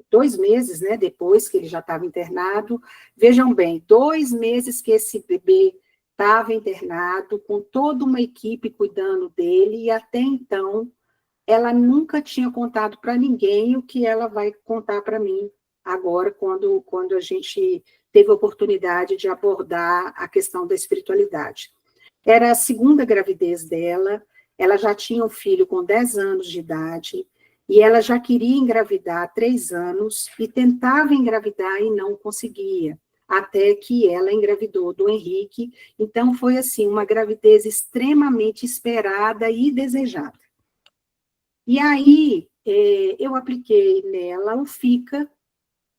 dois meses, né, depois que ele já estava internado. Vejam bem, 2 meses que esse bebê estava internado, com toda uma equipe cuidando dele, e até então ela nunca tinha contado para ninguém o que ela vai contar para mim agora, quando a gente teve a oportunidade de abordar a questão da espiritualidade. Era a segunda gravidez dela, ela já tinha um filho com 10 anos de idade, e ela já queria engravidar há 3 anos, e tentava engravidar e não conseguia, até que ela engravidou do Henrique. Então, foi assim, uma gravidez extremamente esperada e desejada. E aí, eu apliquei nela o FICA,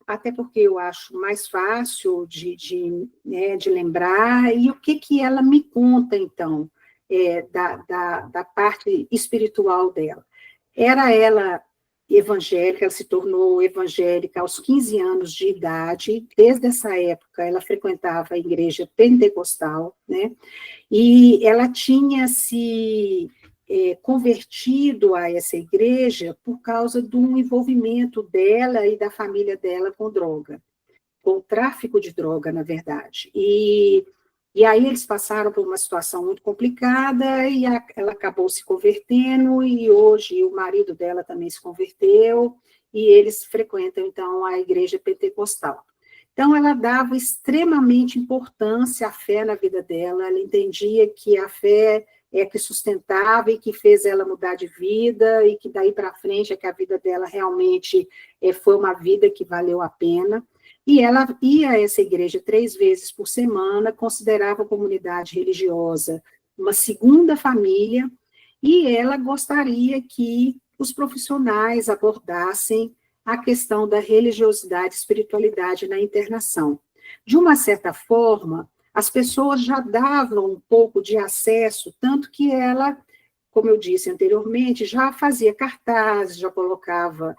até porque eu acho mais fácil de lembrar, e o que ela me conta, então, da parte espiritual dela. Era ela evangélica, ela se tornou evangélica aos 15 anos de idade, desde essa época ela frequentava a igreja pentecostal, né? E ela tinha se convertido a essa igreja por causa de um envolvimento dela e da família dela com droga, com o tráfico de droga, na verdade. E aí eles passaram por uma situação muito complicada e ela acabou se convertendo, e hoje o marido dela também se converteu, e eles frequentam, então, a igreja pentecostal. Então, ela dava extremamente importância à fé na vida dela, ela entendia que a fé é que sustentava e que fez ela mudar de vida, e que daí para frente é que a vida dela realmente foi uma vida que valeu a pena. E ela ia a essa igreja 3 vezes por semana, considerava a comunidade religiosa uma segunda família, e ela gostaria que os profissionais abordassem a questão da religiosidade e espiritualidade na internação. De uma certa forma, as pessoas já davam um pouco de acesso, tanto que ela, como eu disse anteriormente, já fazia cartazes, já colocava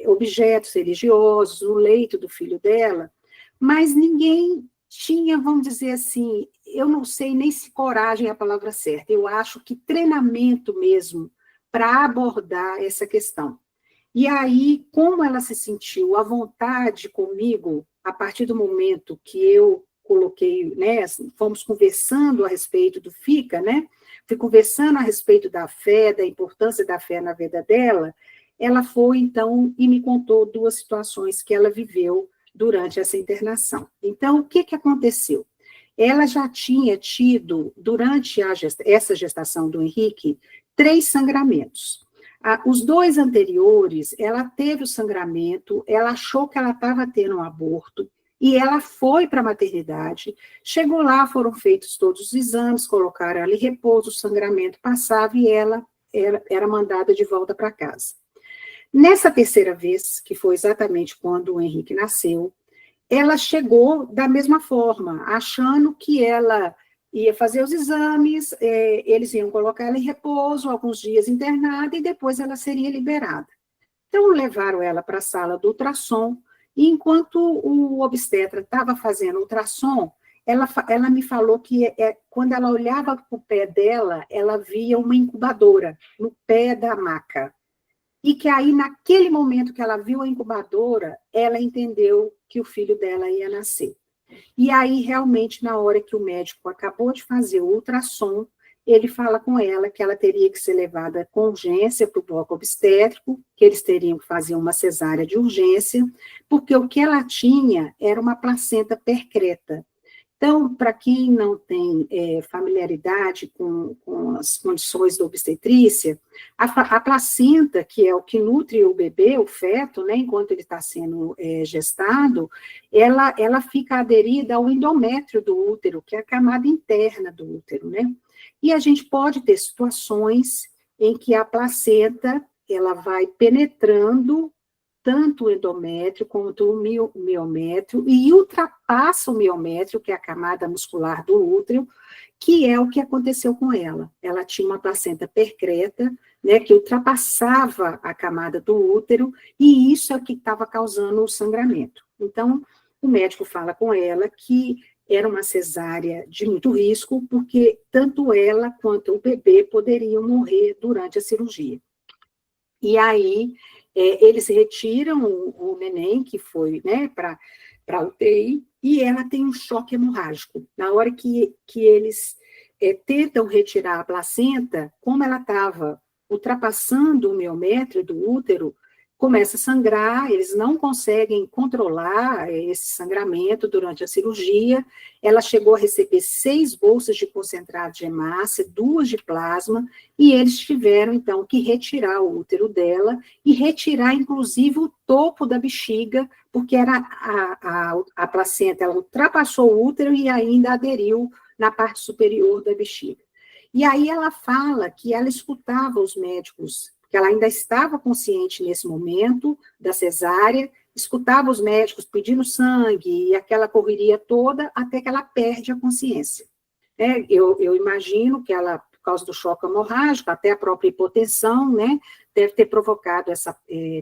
objetos religiosos no leito do filho dela, mas ninguém tinha, vamos dizer assim, eu não sei nem se coragem é a palavra certa, eu acho que treinamento mesmo para abordar essa questão. E aí, como ela se sentiu à vontade comigo, a partir do momento que eu coloquei, né, fomos conversando a respeito do FICA, né, fui conversando a respeito da fé, da importância da fé na vida dela, ela foi, então, e me contou 2 situações que ela viveu durante essa internação. Então, o que aconteceu? ela já tinha tido, durante essa gestação do Henrique, 3 sangramentos. Os 2 anteriores, ela teve o sangramento, ela achou que ela estava tendo um aborto, e ela foi para a maternidade, chegou lá, foram feitos todos os exames, colocaram ela em repouso, o sangramento passava e ela era mandada de volta para casa. Nessa terceira vez, que foi exatamente quando o Henrique nasceu, ela chegou da mesma forma, achando que ela ia fazer os exames, eles iam colocar ela em repouso, alguns dias internada, e depois ela seria liberada. Então, levaram ela para a sala do ultrassom, e enquanto o obstetra estava fazendo ultrassom, ela me falou que quando ela olhava para o pé dela, ela via uma incubadora no pé da maca. E que aí, naquele momento que ela viu a incubadora, ela entendeu que o filho dela ia nascer. E aí, realmente, na hora que o médico acabou de fazer o ultrassom, ele fala com ela que ela teria que ser levada com urgência para o bloco obstétrico, que eles teriam que fazer uma cesárea de urgência, porque o que ela tinha era uma placenta percreta. Então, para quem não tem familiaridade com as condições da obstetrícia, a placenta, que é o que nutre o bebê, o feto, né, enquanto ele está sendo gestado, ela fica aderida ao endométrio do útero, que é a camada interna do útero, né? E a gente pode ter situações em que a placenta ela vai penetrando tanto o endométrio quanto o miométrio, e ultrapassa o miométrio, que é a camada muscular do útero, que é o que aconteceu com ela. Ela tinha uma placenta percreta, né, que ultrapassava a camada do útero, e isso é o que estava causando o sangramento. Então, o médico fala com ela que era uma cesárea de muito risco, porque tanto ela quanto o bebê poderiam morrer durante a cirurgia. E aí, eles retiram o neném, que foi, né, para a UTI, e ela tem um choque hemorrágico. Na hora que eles tentam retirar a placenta, como ela estava ultrapassando o miométrio do útero, começa a sangrar, eles não conseguem controlar esse sangramento durante a cirurgia. Ela chegou a receber 6 bolsas de concentrado de hemácia, 2 de plasma, e eles tiveram, então, que retirar o útero dela e retirar, inclusive, o topo da bexiga, porque era a placenta, ela ultrapassou o útero e ainda aderiu na parte superior da bexiga. E aí ela fala que ela escutava os médicos, que ela ainda estava consciente nesse momento da cesárea, escutava os médicos pedindo sangue e aquela correria toda, até que ela perde a consciência. Eu imagino que ela, por causa do choque hemorrágico, até a própria hipotensão, né, deve ter provocado essa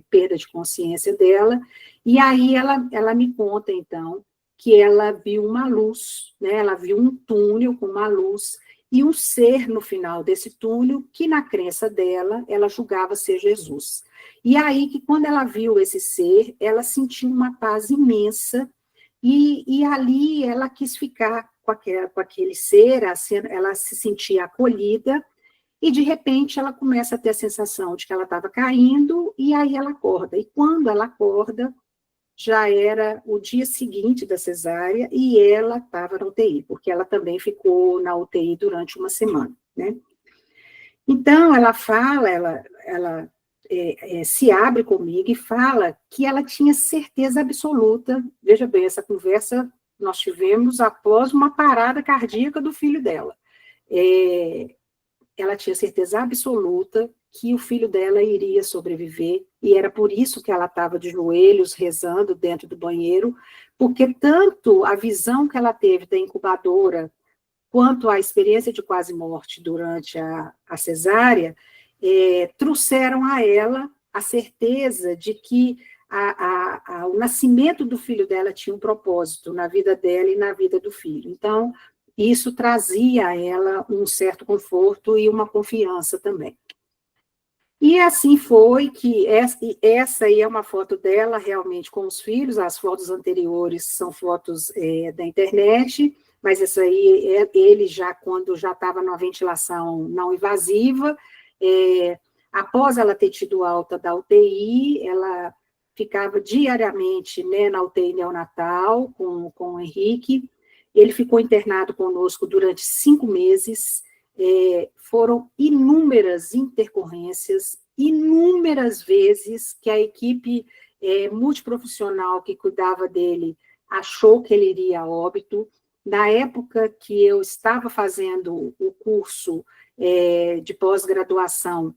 perda de consciência dela, e aí ela me conta, então, que ela viu uma luz, né, ela viu um túnel com uma luz, e um ser no final desse túnel, que na crença dela, ela julgava ser Jesus. E aí que quando ela viu esse ser, ela sentiu uma paz imensa, e ali ela quis ficar com aquele ser, ela se sentia acolhida, e de repente ela começa a ter a sensação de que ela estava caindo, e aí ela acorda. E quando ela acorda, já era o dia seguinte da cesárea e ela estava na UTI, porque ela também ficou na UTI durante uma semana, né? Então, ela fala, ela se abre comigo e fala que ela tinha certeza absoluta, veja bem, essa conversa nós tivemos após uma parada cardíaca do filho dela. Ela tinha certeza absoluta que o filho dela iria sobreviver, e era por isso que ela estava de joelhos, rezando dentro do banheiro, porque tanto a visão que ela teve da incubadora, quanto a experiência de quase morte durante a cesárea, trouxeram a ela a certeza de que o nascimento do filho dela tinha um propósito na vida dela e na vida do filho. Então, isso trazia a ela um certo conforto e uma confiança também. E assim foi que essa aí é uma foto dela realmente com os filhos, as fotos anteriores são fotos da internet, mas essa aí ele já quando já estava numa ventilação não invasiva, após ela ter tido alta da UTI, ela ficava diariamente, né, na UTI neonatal com o Henrique, Ele ficou internado conosco durante 5 meses, foram inúmeras intercorrências, inúmeras vezes que a equipe multiprofissional que cuidava dele achou que ele iria a óbito. Na época que eu estava fazendo o curso de pós-graduação,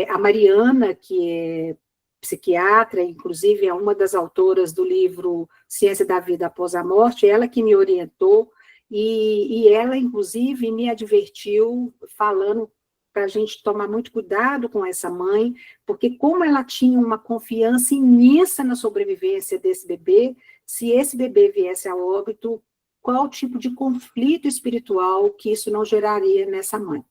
a Mariana, que é psiquiatra, inclusive é uma das autoras do livro Ciência da Vida Após a Morte, ela que me orientou, e ela, inclusive, me advertiu, falando para a gente tomar muito cuidado com essa mãe, porque como ela tinha uma confiança imensa na sobrevivência desse bebê, se esse bebê viesse a óbito, qual tipo de conflito espiritual que isso não geraria nessa mãe.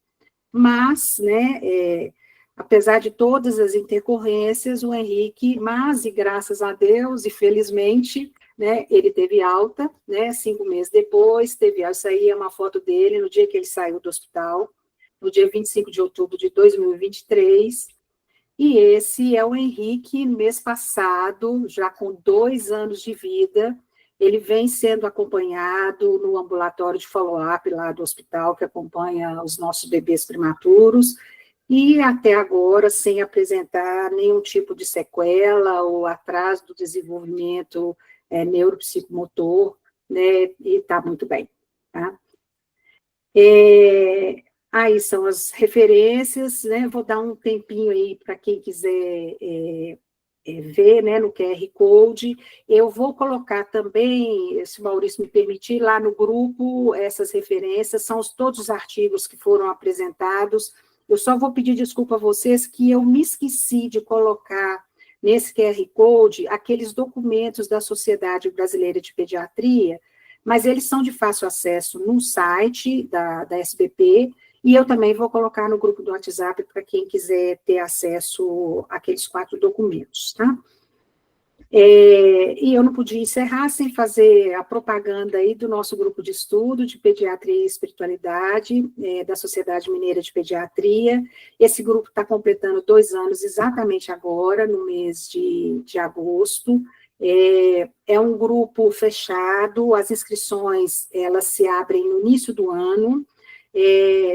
Mas, né, apesar de todas as intercorrências, o Henrique, mas e graças a Deus, e felizmente, né, ele teve alta, né, 5 meses depois, isso aí é uma foto dele no dia que ele saiu do hospital, no dia 25 de outubro de 2023, e esse é o Henrique, mês passado, já com 2 anos de vida, ele vem sendo acompanhado no ambulatório de follow-up lá do hospital, que acompanha os nossos bebês prematuros, e até agora sem apresentar nenhum tipo de sequela ou atraso do desenvolvimento neuropsicomotor, né, e está muito bem, tá? Aí são as referências, né, vou dar um tempinho aí para quem quiser ver, né, no QR Code. Eu vou colocar também, se o Maurício me permitir, lá no grupo, essas referências, são todos os artigos que foram apresentados. Eu só vou pedir desculpa a vocês que eu me esqueci de colocar nesse QR Code aqueles documentos da Sociedade Brasileira de Pediatria, mas eles são de fácil acesso no site da SBP, e eu também vou colocar no grupo do WhatsApp para quem quiser ter acesso àqueles 4 documentos, tá? E eu não podia encerrar sem fazer a propaganda aí do nosso grupo de estudo de Pediatria e Espiritualidade, da Sociedade Mineira de Pediatria. Esse grupo está completando 2 anos exatamente agora, no mês de agosto. É um grupo fechado, as inscrições, elas se abrem no início do ano,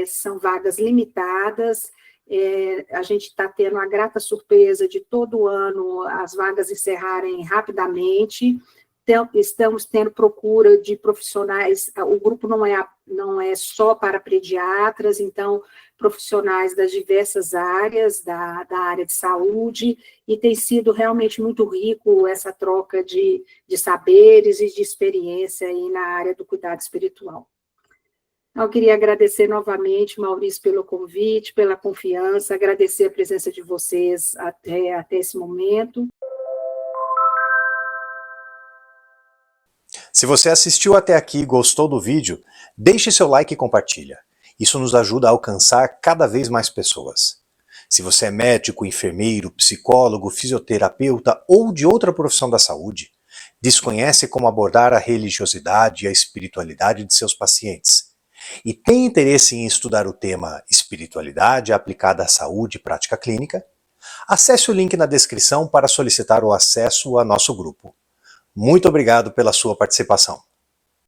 são vagas limitadas, a gente está tendo a grata surpresa de todo ano as vagas encerrarem rapidamente, então, estamos tendo procura de profissionais, o grupo não é só para pediatras, então, profissionais das diversas áreas, da área de saúde, e tem sido realmente muito rico essa troca de saberes e de experiência aí na área do cuidado espiritual. Eu queria agradecer novamente, Maurício, pelo convite, pela confiança, agradecer a presença de vocês até esse momento. Se você assistiu até aqui e gostou do vídeo, deixe seu like e compartilha. Isso nos ajuda a alcançar cada vez mais pessoas. Se você é médico, enfermeiro, psicólogo, fisioterapeuta ou de outra profissão da saúde, desconhece como abordar a religiosidade e a espiritualidade de seus pacientes, e tem interesse em estudar o tema espiritualidade aplicada à saúde e prática clínica, acesse o link na descrição para solicitar o acesso a nosso grupo. Muito obrigado pela sua participação.